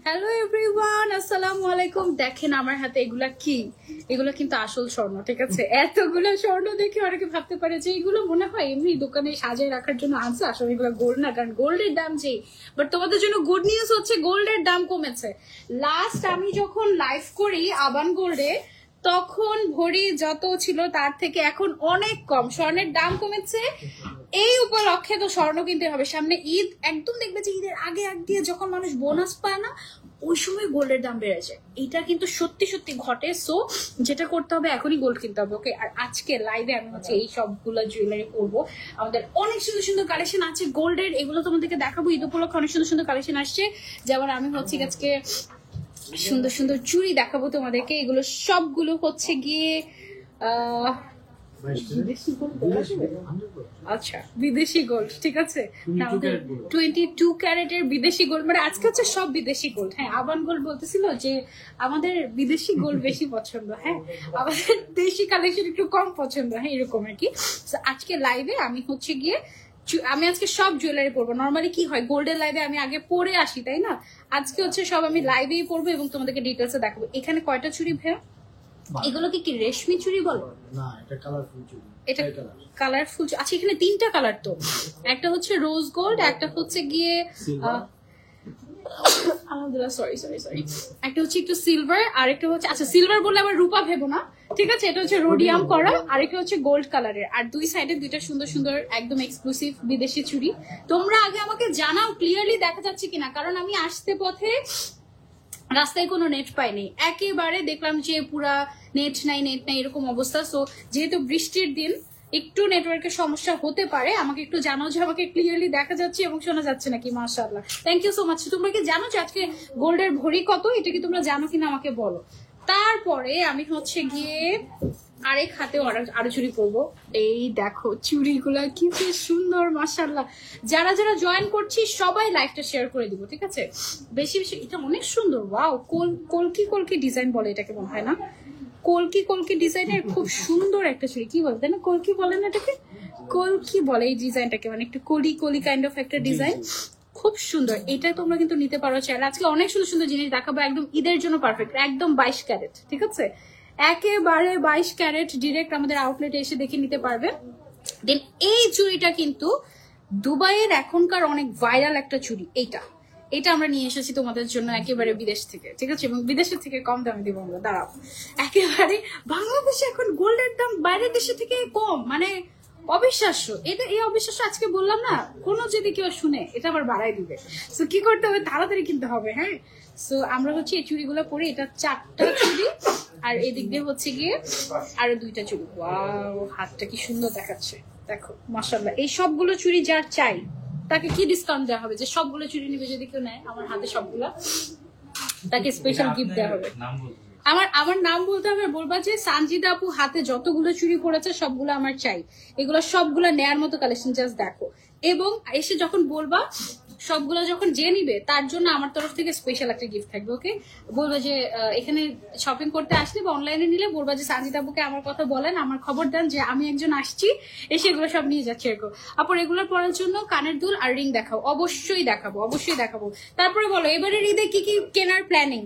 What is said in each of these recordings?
Hello everyone, আসসালামু আলাইকুম। দেখেন আমার হাতে এগুলা কি, এগুলো কিন্তু আসল স্বর্ণ, ঠিক আছে? এতগুলো স্বর্ণ দেখে অনেকে ভাবতে পারে যে এগুলো মনে হয় এমনি দোকানে সাজিয়ে রাখার জন্য আছে, আসলে এগুলো গোল্ড না, কারণ গোল্ডের দাম যেই। বাট তোমাদের জন্য গুড নিউজ হচ্ছে গোল্ডের দাম কমেছে। লাস্ট আমি যখন লাইভ করি আবান গোল্ডে, তখন ভরি যত ছিল তার থেকে এখন অনেক কম, স্বর্ণের দাম কমেছে। এই উপলক্ষে তো স্বর্ণ কিনতে হবে, সামনে ঈদ, একদম দেখবে যে ঈদের আগে আগ দিয়ে যখন মানুষ বোনাস পায় না, ওই সময় গোল্ডের দাম বেড়ে যায়। এটা কিন্তু সত্যি সত্যি ঘটে। সো যেটা করতে হবে, এখনই গোল্ড কিনতে হবে, ওকে? আর আজকে লাইভে আমি হচ্ছে এই সবগুলো জুয়েলারি পরবো। আমাদের অনেক সুন্দর সুন্দর কালেকশন আছে গোল্ডের, এগুলো তোমাদেরকে দেখাবো। ঈদ উপলক্ষে অনেক সুন্দর সুন্দর কালেকশন আসছে, যেমন আমি হচ্ছে আজকে সুন্দর সুন্দর চুড়ি দেখাবো তোমাদেরকে। এগুলো সবগুলো হচ্ছে গিয়ে আচ্ছা বিদেশি গোল্ড, ঠিক আছে? 22 ক্যারেটের বিদেশি গোল্ড, মানে আজকে হচ্ছে সব বিদেশি গোল্ড। হ্যাঁ, আবান গোল্ড বলতেছিল যে আমাদের বিদেশি গোল্ড বেশি পছন্দ, হ্যাঁ আমাদের দেশি কালেকশন একটু কম পছন্দ, হ্যাঁ এরকম আর কি। আজকে লাইভে আমি হচ্ছে গিয়ে আমি আজকে সব জুয়েলারি পরবো। নর্মালি কি হয়, গোল্ডের লাইভে আমি আগে পরে আসি, তাই না? আজকে হচ্ছে সব আমি লাইভেই পরবো এবং তোমাদেরকে ডিটেলসে দেখাবো। এখানে কয়টা চুড়ি ভাইয়া? এগুলো কি রেশমি চুড়ি বলো? না, এটা কালারফুল চুড়ি। এটা কালারফুল। আচ্ছা, এখানে তিনটা কালার তো, একটা হচ্ছে রোজ গোল্ড, একটা হচ্ছে গিয়ে আলহামদুলিল্লাহ সরি সরি সরি একটা হচ্ছে একটু সিলভার, আর একটা হচ্ছে, আচ্ছা সিলভার বললে আবার রূপা ভেবো না, ঠিক আছে? এটা হচ্ছে রোডিয়াম করা, আর একটা হচ্ছে গোল্ড কালারের। আর দুই সাইডে দুইটা সুন্দর সুন্দর একদম এক্সক্লুসিভ বিদেশি চুড়ি। তোমরা আগে আমাকে জানাও ক্লিয়ারলি দেখা যাচ্ছে কিনা, কারণ আমি আসতে পথে রাস্তায় কোনো নেট পাইনি, একেবারে দেখলাম যে পুরা নেট নাই এরকম অবস্থা। সো যেহেতু বৃষ্টির দিন একটু নেটওয়ার্কের সমস্যা হতে পারে, আমাকে একটু জানাও যে আমাকে ক্লিয়ারলি দেখা যাচ্ছে এবং শোনা যাচ্ছে নাকি। মাশাআল্লাহ, থ্যাংক ইউ সো মাচ। তোমরা কি জানো যে আজকে গোল্ডের ভরি কত? এটা কি তোমরা জানো কিনা আমাকে বলো। তারপরে আমি হচ্ছে গিয়ে আরেক হাতেও আরো চুড়ি করবো। এই দেখো চুড়িগুলা কি সুন্দর, মাশাআল্লাহ। যারা যারা জয়েন করছি সবাই লাইভটা শেয়ার করে দিব, ঠিক আছে? বেশি বেশি। এটা অনেক সুন্দর, ওয়াও। কলকি কলকি ডিজাইন বলে এটাকে, মনে হয় না? কলকি কলকি ডিজাইনের খুব সুন্দর একটা চুড়ি, কি বলতে না, কলকি বলে না এটাকে? কলকি বলে এই ডিজাইনটাকে, মানে একটু কলি কলি কাইন্ড অফ একটা ডিজাইন, খুব সুন্দর। এটা তোমরা কিন্তু নিতে পারো চাইলে। আজকে অনেক সুন্দর সুন্দর জিনিস দেখাবো, একদম ঈদের জন্য পারফেক্ট, একদম 22 ক্যারেট, ঠিক আছে? একেবারে 22 ক্যারেট, ডিরেক্ট আমাদের আউটলেটে এসে দেখে নিতে পারবে। দেন এই চুড়িটা কিন্তু দুবাইয়ের এখনকার অনেক ভাইরাল একটা চুড়ি। এটা আমরা নিয়ে এসেছি তোমাদের জন্য একেবারে বিদেশ থেকে, ঠিক আছে? এবং বিদেশের থেকে কম দামে দিব আমরা। দাঁড়াও, একেবারে বাংলাদেশে এখন গোল্ডের দাম বাইরের দেশে থেকে কম, মানে অবিশ্বাস্য। এটা এই অবিশ্বাস্য আজকে বললাম না, কোনো যদি কেউ শুনে এটা আবার বাড়াই দিবে। সো কি করতে হবে, তাড়াতাড়ি কিনতে হবে, হ্যাঁ? সো আমরা হচ্ছে এই চুড়িগুলো পরি, এটা 4টা চুড়ি, আর এদিক দিয়ে হচ্ছে গিয়ে আরো 2টা চুড়ি। ওয়াও, হাতটা কি সুন্দর দেখাচ্ছে, দেখো মাশাআল্লাহ। এই সবগুলো চুড়ি যার চাই তাকে কি ডিসকাউন্ট দেওয়া হবে? যে সবগুলো চুড়ি নিবে যদি কেউ নেয় আমার হাতে সবগুলা, তাকে স্পেশাল গিফট দেওয়া হবে। আমার নাম বলতে হবে, বলবা যে সানজিদা আপু হাতে যতগুলো চুড়ি পড়েছে সবগুলো আমার চাই, এগুলো সবগুলো নেয়ার মতো কালেকশন, জাস্ট দেখো। এবং এসে যখন বলবা, সবগুলো যখন যে নিবে তার জন্য আমার তরফ থেকে স্পেশাল একটা গিফট থাকবে, ওকে? বলবা যে এখানে শপিং করতে আসলে বা অনলাইনে নিলে বলবা যে সানজিদা আপুকে আমার কথা বলেন, আমার খবর দেন যে আমি একজন আসছি, এসে এগুলো সব নিয়ে যাচ্ছে এরকম। আপর এগুলো পরার জন্য কানের দুল আর রিং দেখাও, অবশ্যই দেখাবো, অবশ্যই দেখাবো। তারপরে বলো এবারের ঈদে কি কি কেনার প্ল্যানিং?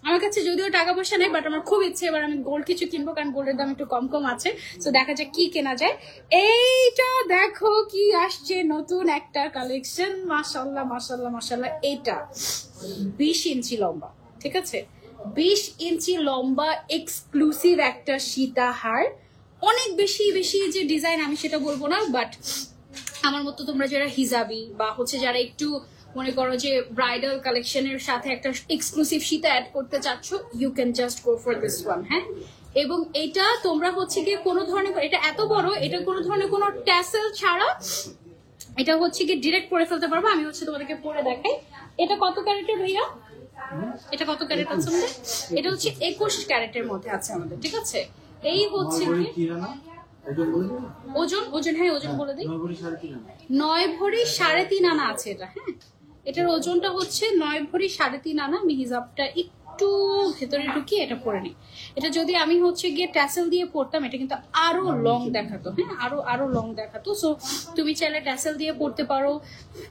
আমার কাছে যদিও টাকা পয়সা নেই, বাট আমার খুব ইচ্ছে এবার আমি গোল্ড কিছু কিনবো, কারণ গোল্ডের দাম একটু কম কম আছে। তো দেখা যাক কি কেনা যায়। এইটা দেখো কি আসছে, নতুন একটা কালেকশন, মাশাআল্লাহ মাশাআল্লাহ মাশাআল্লাহ। এটা 20 ইঞ্চি লম্বা, ঠিক আছে? 20 ইঞ্চি লম্বা এক্সক্লুসিভ একটা সীতাহার। অনেক বেশি বেশি যে ডিজাইন আমি সেটা বলবো না, বাট আমার মতো তোমরা যারা হিজাবি বা হচ্ছে যারা একটু মনে করো যে ব্রাইডাল কালেকশনের সাথে একটা এক্সক্লুসিভ সীতা অ্যাড করতে চাচ্ছ, you can just go for this one, হ্যাঁ? এবং এটা তোমরা হচ্ছে কি কোনো ধরনের, এটা এত বড়, এটা কোনো ধরনের কোনো ট্যাসেল ছাড়া এটা হচ্ছে কি ডিরেক্ট পরে ফেলতে পারবো। আমি হচ্ছে তোমাদেরকে পরে দেখাই। এটা কত ক্যারেটের ভাইয়া? এটা কত ক্যারেট আছে আমাদের? এটা হচ্ছে 21 ক্যারেটের মধ্যে আছে আমাদের, ঠিক আছে? এই হচ্ছে ওজন হ্যাঁ ওজন বলে দিই, 9 ভরি 3.5 আনা আছে এটা, হ্যাঁ? এটার ওজনটা হচ্ছে 9 ভরি 3.5 আনা। আমি হিজাবটা একটু ভেতরে ঢুকিয়ে এটা পরে নিই। এটা যদি আমি হচ্ছে গিয়ে ট্যাসেল দিয়ে পরতাম, এটা কিন্তু আরো লং দেখাতো, হ্যাঁ আরো লং দেখাতো। সো তুমি চাইলে ট্যাসেল দিয়ে পরতে পারো,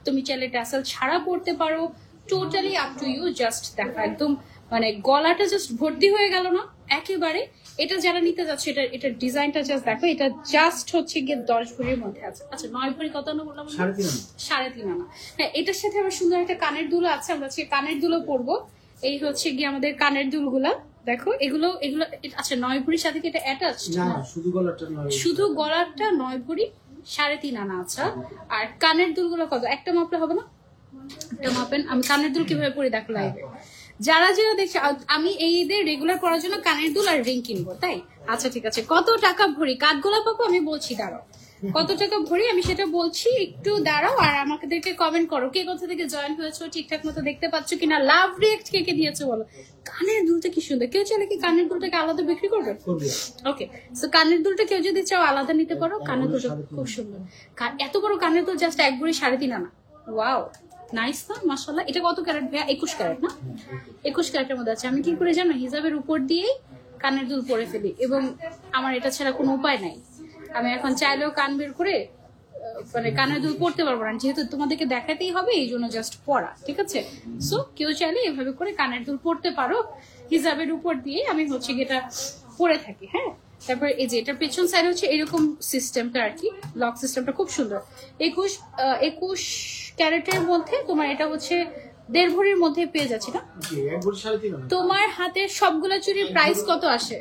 তুমি চাইলে ট্যাসেল ছাড়া পরতে পারো, totally up to you, just দেখো একদম মানে গলাটা জাস্ট ভর্তি হয়ে গেল না একেবারে। এটা যারা নিতে যাচ্ছে এটা এটার ডিজাইনটা জাস্ট দেখো, এটা জাস্ট হচ্ছে গিয়ে 10 ভরির মধ্যে আছে। আচ্ছা 9 ভরি কত আনা বললাম? 3.5 আনা। হ্যাঁ এটার সাথে আবার সুন্দর একটা কানের দুল আছে, আমরা আজকে কানের দুলও পরবো। এই হচ্ছে গিয়ে আমাদের কানের দুলগুলা দেখো, এগুলো এগুলো আচ্ছা 9 ভরির সাথে কি এটা অ্যাটাচ? না শুধু গলাটা 9, শুধু গলাটা 9 ভরি 3.5 আনা আছে। আর কানের দুলগুলো কত? একটা মাপলে হবে না? একটা মাপেন। আমি কানের দুল কিভাবে পরি দেখো লাইভে। যারা যারা দেখছে, আমি এই ঈদের রেগুলার পরার জন্য কানের দুল আর রিং কিনবো, তাই? আচ্ছা ঠিক আছে, কত টাকা ভরি কাঠগোলাপ পাবো আমি বলছি, দাঁড়াও কত টাকা ভরি আমি সেটা বলছি, একটু দাঁড়াও। আর আমাদেরকে কমেন্ট করো কে কোথা থেকে জয়েন হয়েছো, ঠিকঠাক মতো দেখতে পাচ্ছ কিনা, লাভ রিয়েক্ট কে কে দিয়েছো বলো। কানের দুলটা কি সুন্দর, কেউ চাইলে কি কানের দুলটাকে আলাদা বিক্রি করবে? ওকে, সো কানের দুলটা কেউ যদি চাও আলাদা নিতে পারো, কানের দুলটা খুব সুন্দর। এত বড় কানের দুল জাস্ট 1 ভরি 3.5 আনা। ওয়াও নাইস না মাশাআল্লাহ। এটা কত ক্যারেট ভাইয়া? 21 ক্যারেট না? 21 ক্যারেটের মধ্যে আছে। আমি কি করে জানো, হিজাবের উপর দিয়েই কানের দুল পরে ফেলি এবং আমার এটা ছাড়া কোনো উপায় নাই। আমি এখন চাইলেও কান বের করে মানে কানের দুল পরতে পারবো না, যেহেতু তোমাদেরকে দেখাতেই হবে এই জন্য জাস্ট পরা, ঠিক আছে? সো কেউ চাইলে এভাবে করে কানের দুল পরতে পারো হিজাবের উপর দিয়ে। আমি হচ্ছে এটা পরে থাকি। হ্যাঁ তারপর এই যে এটার পেছন সাইড হচ্ছে এরকম সিস্টেমটা আর কি, লক সিস্টেমটা খুব সুন্দর। 21 ক্যারেটের মধ্যে তোমার এটা হচ্ছে 1.5 ভরির মধ্যে পেয়ে যাচ্ছি না? তোমার হাতের সবগুলা চুরির প্রাইস কত আসে?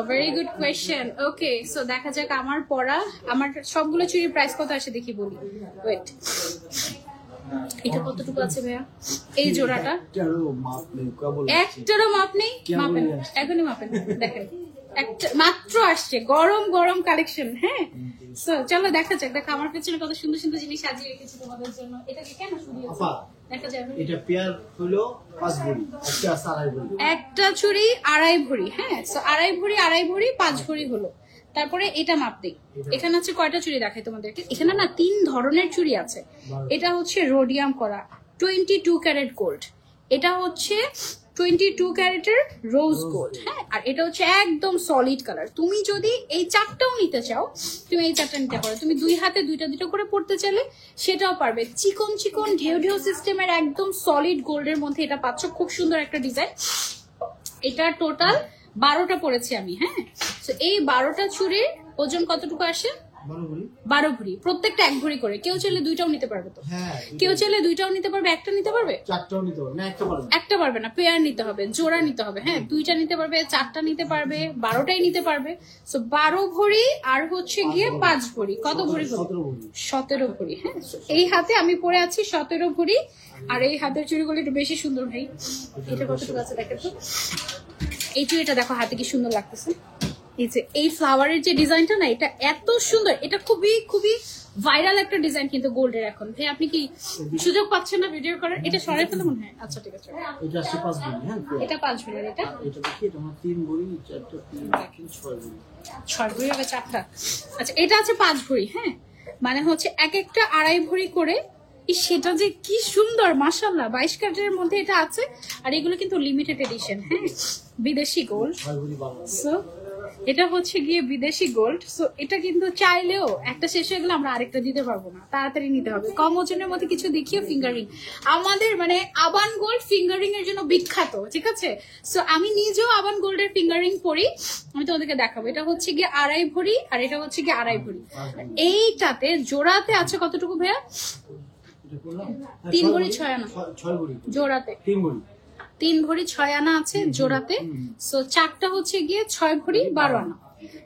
Very good question. Okay so দেখা যাক আমার পড়া, আমার সবগুলো চুরির প্রাইস কত আসে দেখি বলি। ওয়েট, এটা কতটুকু আছে ভাইয়া? এই জোড়াটা একটারও মাপ নেই? মাপেন এখনই, মাপেন দেখেন একটা মাত্র আসছে, গরম গরম কালেকশন। হ্যাঁ সো চলো দেখা যাক। দেখো আমার পেছনে কত সুন্দর সুন্দর জিনিস সাজিয়ে রেখেছি তোমাদের জন্য। এটাকে কেন শুনিয়ে দেখা যাবে? এটা পেয়ার হলো 5 ভরি, একটা আছে 2.5 ভরি, একটা চুড়ি 2.5 ভরি। হ্যাঁ সো 2.5 ভরি 5 ভরি হলো। তারপরে এটা মাপ দেই। এখানে আছে কয়টা চুড়ি দেখাই তোমাদেরকে। এখানে না 3 ধরনের চুড়ি আছে। এটা হচ্ছে রোডিয়াম করা 22 ক্যারেট গোল্ড, এটা হচ্ছে 22 ক্যারেটের রোজ গোল্ড। হ্যাঁ আর এটা হচ্ছে একদম সলিড কালার। তুমি যদি এই 4টাও নিতে চাও, তুমি এই 4টা নিতে পারো। তুমি 2 হাতে 2টা করে পড়তে চাইলে সেটাও পারবে। চিকন চিকন ঢেউ ঢেউ সিস্টেমের একদম সলিড গোল্ডের মধ্যে এটা পাচ্ছ। খুব সুন্দর একটা ডিজাইন। এটা টোটাল 12টা পড়েছি আমি। হ্যাঁ তো এই 12টা চুড়ির ওজন কতটুকু আসে? 12 ভরি, প্রত্যেকটা 1 ভরি করে। কেউ চাইলে 2টাও নিতে পারবে তো? কেউ চাইলে 2টাও নিতে পারবে, একটা নিতে পারবে, 4টাও নিতে পারবে না, একটা পারবে না, পেয়ার নিতে হবে, জোড়া নিতে হবে। হ্যাঁ 2টা নিতে পারবে, 4টা নিতে পারবে, 12টাই নিতে পারবে। সো 12 ভরি আর হচ্ছে গিয়ে 5 ভরি, কত ভরি হলো? 17 ভরি। হ্যাঁ এই হাতে আমি পরে আছি 17 ভরি। আর এই হাতের চুড়িগুলো একটু বেশি সুন্দর ভাই। এটা কতটুকু আছে দেখেন তো। এই চুড়িটা দেখো হাতে কি সুন্দর লাগতেছে। এই যে এই ফ্লাওয়ারের যে ডিজাইনটা না, এটা এত সুন্দর, এটা খুবই খুবই ভাইরাল একটা ডিজাইন কিন্তু গোল্ডের এখন। ভাই আপনি কি সুযোগ পাচ্ছেন না ভিডিও করার? এটা সরাই ফেলে মনে হয়। আচ্ছা ঠিক আছে, এটা আছে 5 ভরি। হ্যাঁ এটা 5 ভরি। এটা দেখি, এটা আমার 3 ভরি, 4টা 3 6 ভরি। 6 ভরি হবে 4টা। আচ্ছা এটা আছে 5 ভরি। হ্যাঁ মানে হচ্ছে এক একটা 2.5 ভরি করে। সেটা যে কি সুন্দর মাশাআল্লাহ। 22 ক্যারেটের মধ্যে এটা আছে। আর এগুলো কিন্তু লিমিটেড এডিশন। হ্যাঁ বিদেশি গোল্ড। সো এটা হচ্ছে গিয়ে বিদেশি গোল্ড। সো এটা কিন্তু চাইলেও একটা শেষ হয়ে গেলে আমরা আরেকটা দিতে পারবো না, তাড়াতাড়ি নিতে হবে। কম ওজনের মধ্যে কিছু দেখিও। ফিঙ্গারিং আমাদের মানে আবান গোল্ড ফিঙ্গারিং এর জন্য বিখ্যাত, ঠিক আছে? সো আমি নিজেও আবান গোল্ডের ফিঙ্গারিং পরি, আমি তোমাদেরকে দেখাবো। এটা হচ্ছে গিয়ে 2.5 ভরি আর এটা হচ্ছে গিয়ে 2.5 ভরি। এইটাতে জোড়াতে আছে কতটুকু ভাইয়া? 3 ভরি 6 আনা জোড়াতে। 3 ভরি 6 আনা আছে জোড়াতে। সো 4টা হচ্ছে গিয়ে 6 ভরি 12 আনা।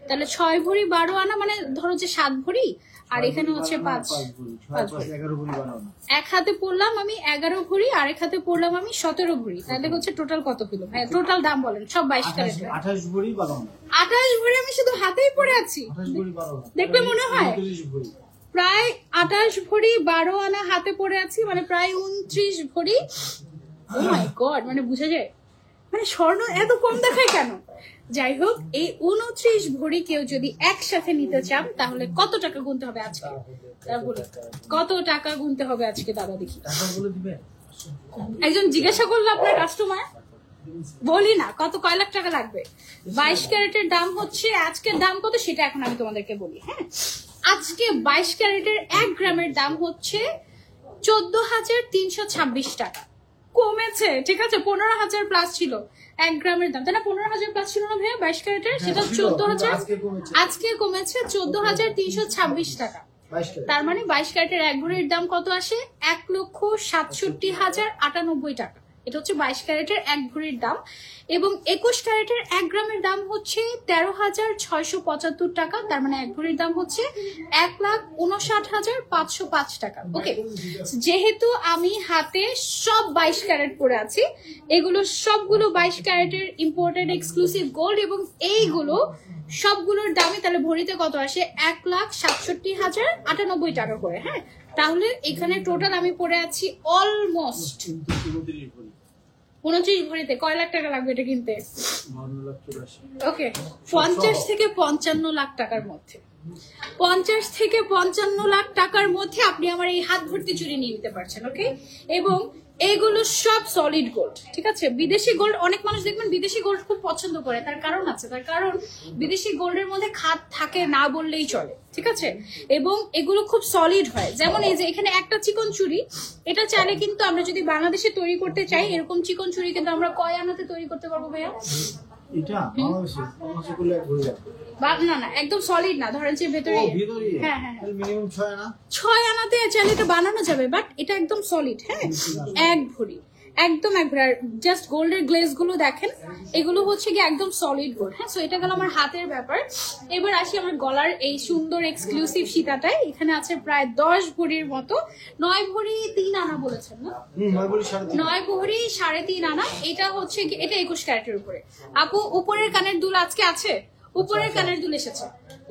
তাহলে 6 ভরি 12 আনা মানে ধরো যে 7 ভরি। আর এখানে হচ্ছে 5 ভরি। এক হাতে পড়লাম আমি 11 ভরি আর এক হাতে পড়লাম আমি 17 ভরি। তাহলে হচ্ছে টোটাল কত হলো ভাই? টোটাল দাম বলেন সব 22 ক্যারেট। 28 ভরি 12 আনা। 28 ভরি আমি শুধু হাতেই পড়ে আছি। দেখলে মনে হয় প্রায় 28 ভরি 12 আনা হাতে পড়ে আছি, মানে প্রায় 29 ভরি। ও মাই গড, মানে বুঝা যায় মানে স্বর্ণ এত কম দেখায় কেন? যাই হোক এই 29 ভরি কেউ যদি একসাথে নিতে চান তাহলে কত টাকা গুনতে হবে আজকে? কত টাকা গুনতে হবে আজকে দাদা দেখি। একজন জিজ্ঞাসা করলো আপনার কাস্টমার, বলি না কত কয় লাখ টাকা লাগবে। 22 ক্যারেটের দাম হচ্ছে, আজকের দাম কত সেটা এখন আমি তোমাদেরকে বলি। হ্যাঁ আজকে 22 ক্যারেটের 1 গ্রামের দাম হচ্ছে 14,326 টাকা কমেছে, ঠিক আছে? 15,000 প্লাস ছিল 1 গ্রামের দাম, তাই না? 15,000 প্লাস ছিল না ভাইয়া 22 ক্যারেটের, সেটা 14,000 আজকে কমেছে 14,326 টাকা। তার মানে 22 ক্যারেটের 1 ভরির দাম কত আসে? 1,67,098 টাকা। এটা হচ্ছে 22 ক্যারেটের 1 ভরির দাম। এবং 21 ক্যারেটের 1 গ্রামের দাম হচ্ছে 13,675 টাকা। তার মানে 1 ভরির দাম হচ্ছে 1,59,505 টাকা। ওকে, যেহেতু আমি হাতে সব 22 ক্যারেট পরে আছি, এগুলো সবগুলো 22 ক্যারেটের ইম্পোর্টেড এক্সক্লুসিভ গোল্ড, এবং এইগুলো সবগুলোর দামই তাহলে ভরিতে কত আসে? 1,67,098 টাকা করে। হ্যাঁ, তাহলে এখানে টোটাল আমি পরে আছি অলমোস্ট 29 ভরিতে। কয় লাখ টাকা লাগবে এটা কিনতে? ওকে, 50 থেকে 55 লাখ টাকার মধ্যে, 50 থেকে 55 লাখ টাকার মধ্যে আপনি আমার এই হাত ভর্তি চুড়ি নিয়ে নিতে পারছেন। ওকে, এবং এগুলো সব সলিড গোল্ড, ঠিক আছে? বিদেশি গোল্ড অনেক মানুষ দেখবেন বিদেশি গোল্ড খুব পছন্দ করে, তার কারণ আছে। তার কারণ বিদেশি গোল্ডের মধ্যে খাদ থাকে না বললেই চলে, ঠিক আছে? এবং এগুলো খুব সলিড হয়। যেমন এই যে এখানে একটা চিকন চুড়ি, এটা চাইলে কিন্তু আমরা যদি বাংলাদেশে তৈরি করতে চাই, এরকম চিকন চুড়ি কিন্তু আমরা কয় আনাতে তৈরি করতে পারবো ভাইয়া? এটা বাংলাদেশে করলে এক ভরি লাগবে। না না, একদম সলিড না, ধরেন যে ভেতরে। হ্যাঁ হ্যাঁ, মিনিমাম 6 আনা, 6 আনাতে চাইলে এটা বানানো যাবে, বাট এটা একদম সলিড। হ্যাঁ, 1 ভরি, একদম 1 ভরি। আর জাস্ট গোল্ডের গ্লেজ গুলো দেখেন, এগুলো হচ্ছে কি একদম সলিড গোল্ড। হ্যাঁ, সো এটা গেল আমার হাতের ব্যাপার। এবার আসি আমার গলার এই সুন্দর এক্সক্লুসিভ সীতাটায়। এখানে আছে প্রায় 10 ভরির মতো। 9 ভরি 3 আনা বলেছেন না? 9 ভরি 3.5 আনা। এটা হচ্ছে কি, এটা 21 ক্যারেটের উপরে। আপু, উপরের কানের দুল আজকে আছে? উপরের কানের দুল এসেছে,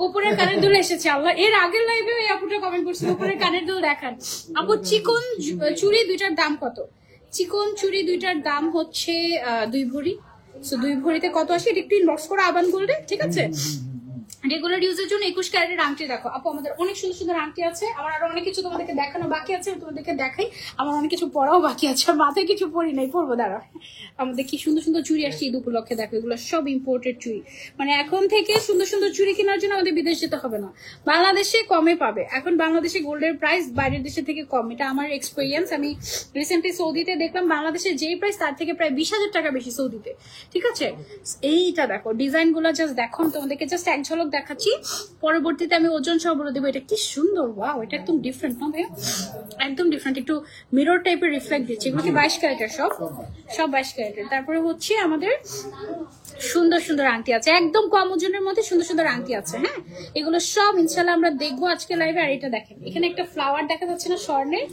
উপরের কানের দুল এসেছে। আল্লাহ, এর আগের লাইভে ওই আপুটা কমেন্ট করছিল উপরের কানের দুল দেখান। আপু, চিকন চুড়ি দুইটার দাম কত? চিকন চুড়ি দুইটার দাম হচ্ছে 2 ভরি। সো 2 ভরিতে কত আসে? এটা একটু ইনবক্স করো আবান গোল্ডে, ঠিক আছে? রেগুলার ইউজের জন্য 21 ক্যারেটের আংটি দেখো আপু, আমাদের অনেক সুন্দর সুন্দর আংটি আছে। আমার আরো অনেক কিছু তোমাদেরকে দেখানো বাকি আছে, আমি তোমাদেরকে দেখাই। আমার অনেক কিছু পড়াও বাকি আছে, মাথায় কিছু পড়ি নাই, পড়বো দাঁড়া। আমাদের কি সুন্দর সুন্দর চুড়ি আসছে ঈদ উপলক্ষে, দেখো এগুলো সব ইম্পোর্টেড চুড়ি। মানে এখন থেকে সুন্দর সুন্দর চুড়ি কেনার জন্য আমাদের বিদেশ যেতে হবে না, বাংলাদেশে কমে পাবে। এখন বাংলাদেশে গোল্ডের প্রাইস বাইরের দেশের থেকে কম, এটা আমার এক্সপিরিয়েন্স। আমি রিসেন্টলি সৌদিতে দেখলাম বাংলাদেশের যেই প্রাইস তার থেকে প্রায় 20,000 টাকা বেশি সৌদিতে, ঠিক আছে? এইটা দেখো, ডিজাইন গুলো জাস্ট দেখো, তোমাদেরকে জাস্ট এক ঝলক দেখাচ্ছি, পরবর্তীতে আমি ওজন সহ বলে দেবো। এটা কি সুন্দর, ওয়াও, এটা একদম ডিফারেন্ট না ভাইয়া? একদম ডিফারেন্ট, একটু মিরর টাইপের রিফ্লেক্ট দিচ্ছে। এগুলো কি 22 ক্যারেটের? সব 22 ক্যারেটের। তারপরে হচ্ছে আমাদের সুন্দর সুন্দর আংটি আছে, একদম কম ওজনের মধ্যে সুন্দর সুন্দর আংটি আছে। হ্যাঁ, এগুলো সব ইনশাল্লাহ আমরা দেখবো আজকে লাইভে। আর এটা দেখেন, এখানে একটা ফ্লাওয়ার দেখা যাচ্ছে না স্বর্ণের?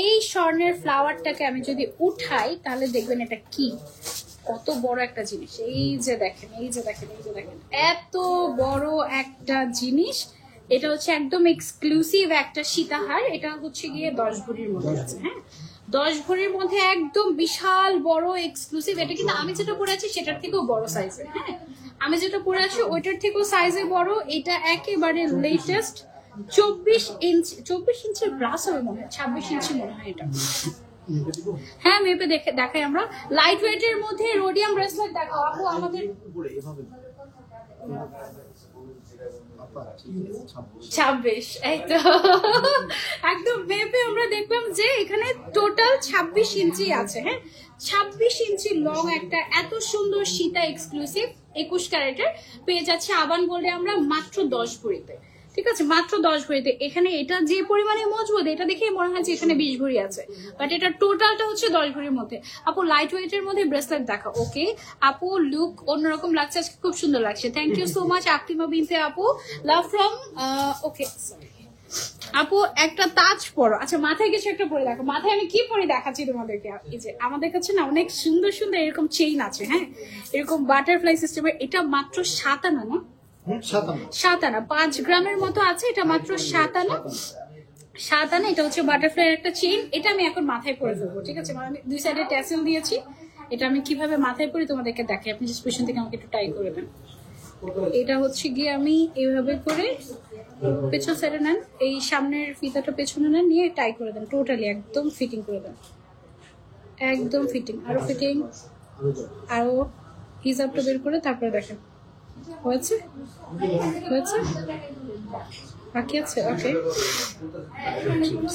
এই স্বর্ণের ফ্লাওয়ারটাকে আমি যদি উঠাই তাহলে দেখবেন এটা কি কত বড় একটা জিনিস। এই যে দেখেন, এই যে দেখেন, এই যে দেখেন, এত বড় একটা জিনিস। এটা হচ্ছে একদম এক্সক্লুসিভ একটা সীতাহার। এটা হচ্ছে গিয়ে 10 ভরির মধ্যে আছে। হ্যাঁ, 10 ভরির মধ্যে একদম বিশাল বড় এক্সক্লুসিভ। এটা কিন্তু আমি যেটা পরে আছি সেটার থেকেও বড় সাইজের। হ্যাঁ, আমি যেটা পরে আছি ওইটার থেকেও সাইজে বড়। এটা একেবারে লেটেস্ট 24 ইঞ্চির প্লাস হবে মনে হয়, 26 ইঞ্চি মনে হয় এটা। হ্যাঁ, মেপে দেখাই আমরা। লাইট ওয়েটের মধ্যে রোডিয়াম ব্রেসলেট দেখাও আপু আমাদের। 26, একদম মেপে আমরা দেখলাম যে এখানে টোটাল 26 ইঞ্চি আছে। হ্যাঁ, 26 ইঞ্চি লং একটা এত সুন্দর সীতা এক্সক্লুসিভ 21 ক্যারেটের পেয়ে যাচ্ছে আবান গোল্ডে আমরা মাত্র 10 ভরিতে। ঠিক আছে, মাত্র 10 ভরিতে। এখানে এটা যে পরিমাণে মজবুত, এটা দেখে মনে হয় যে এখানে 20 ভরি আছে, বাট এটা টোটালটা হচ্ছে 10 ভরির মধ্যে। আপু, লাইট ওয়েটের মধ্যে ব্রেসলেট দেখা। ওকে আপু, লুক অন্যরকম লাগছে আজকে, খুব সুন্দর লাগছে। থ্যাংক ইউ সো মাচ আফতিমা বিনতে আপু, লাভ ফ্রম। ওকে আপু, একটা তাজ পরো। আচ্ছা, মাথায় কিছু একটা পরে দেখো। মাথায় আমি কি পরে দেখাচ্ছি তোমাদেরকে। এই যে আমাদের কাছে না অনেক সুন্দর সুন্দর এরকম চেইন আছে। হ্যাঁ, এরকম বাটারফ্লাই সিস্টেমের। এটা মাত্র 7 আনা না? 7 আনা, 5 গ্রামের মতো আছে। এটা মাত্র 7 আনা। 7 আনা। এটা হচ্ছে বাটারফ্লাই একটা চেইন। এটা আমি এখন মাথায় পরে ফেলবো, ঠিক আছে? মানে আমি 2 সাইডে ট্যাসেল দিয়েছি। এটা আমি কিভাবে মাথায় পরি তোমাদেরকে দেখাই। আপনি জাস্ট পেছন থেকে আমাকে একটু ট্রাই করে দেন। এটা হচ্ছে গিয়ে আমি এইভাবে করে পেছন সাইডে নেন, এই সামনের ফিতাটা পেছনে নেন, নিয়ে টাই করে দেন। টোটালি একদম ফিটিং করে দেন, একদম ফিটিং। আরো ফিটিং, আরো হিজাবটা বের করে তারপরে দেখেন। হয়েছে? হয়েছে? বাকি আছে, ওকে।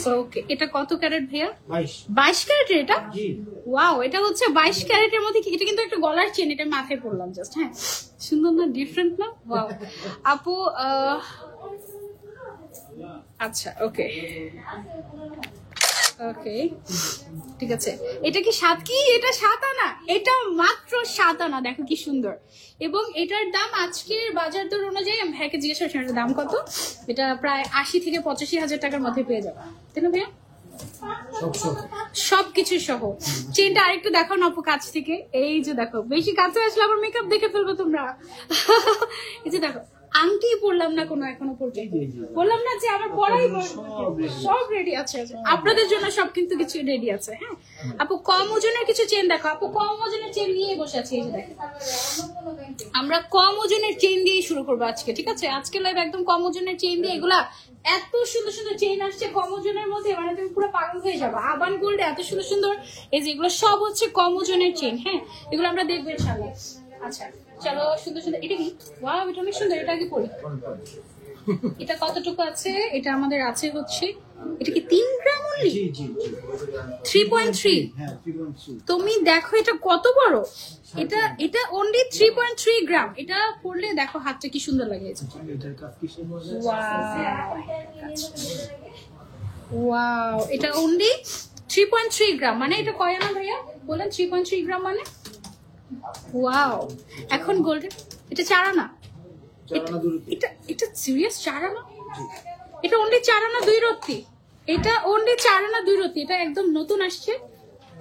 সো ওকে, এটা কত ক্যারেট ভাইয়া? 22 22 ক্যারেটের এটা? জি। ওয়াও, এটা হচ্ছে 22 ক্যারেটের মধ্যে এটা কিন্তু একটা গলার চেন, এটা মাথায় পড়লাম জাস্ট। হ্যাঁ, সুন্দর না, ডিফারেন্ট না? ওয়াও আপু, আচ্ছা ওকে ওকে, ঠিক আছে। এটা কি 7 কি? এটা 7 আনা, এটা মাত্র 7 আনা। দেখো কি সুন্দর। এবং এটার দাম আজকের বাজার দর অনুযায়ী আমি ভাইকে জিজ্ঞেস করছি এটার দাম কত। এটা প্রায় 80 থেকে 85 হাজার টাকার মধ্যে পেয়ে যাবে, তাই না ভাইয়া? সবকিছু সহ। চেনটা আরেকটু দেখাও না আপু কাছ থেকে। এই যে দেখো, বেশি কাছে আসলে আবার মেকআপ দেখে ফেলবো তোমরা। এই যে দেখো, আংটি পরলাম না কোনো এখনো পর্যন্ত, বললাম না যে আমার পড়াই সব রেডি আছে। আপনাদের জন্য সব কিন্তু কিছু রেডি আছে। হ্যাঁ আপু, কম ওজনের কিছু চেন দেখো। আপু কম ওজনের চেন নিয়ে বসে আছি, এই যে দেখো, আমরা কম ওজনের চেন দিয়ে শুরু করবো আজকে, ঠিক আছে? আজকে লাইভ একদম কম ওজনের চেন দিয়ে। এগুলা এত সুন্দর সুন্দর চেন আসছে কম ওজনের মধ্যে, মানে তুমি পুরো পাগল হয়ে যাবে। আবান গোল্ডে এত সুন্দর সুন্দর, এই যে এগুলো সব হচ্ছে কম ওজনের চেন। হ্যাঁ, এগুলো আমরা দেখবো ইনশাআল্লাহ। আচ্ছা চলো, সুন্দর সুন্দর। এটা কি? ওয়াও, এটা অনেক সুন্দর। এটা কি পরি? এটা কতটুকু আছে? এটা আমাদের আছে হচ্ছে, এটা কি 3 গ্রাম অনলি? জি জি জি 3.3। হ্যাঁ 3.3। তুমি দেখো এটা কত বড়। এটা অনলি 3.3 গ্রাম। এটা পরলে দেখো হাতটা কি সুন্দর লাগে। এটার কাজ কিসের মধ্যে? ওয়াও, এটা অনলি 3.3 গ্রাম। মানে এটা কয় আনা ভাইয়া বলেন? 3.3 গ্রাম মানে ওয়াও। এখন গোল্ডেন, এটা 4 আনা? এটা এটা সিরিয়াস 4 আনা? এটা অনলি 4 আনা 2 রত্তি। এটা অনলি 4 আনা 2 রত্তি। এটা একদম নতুন আসছে,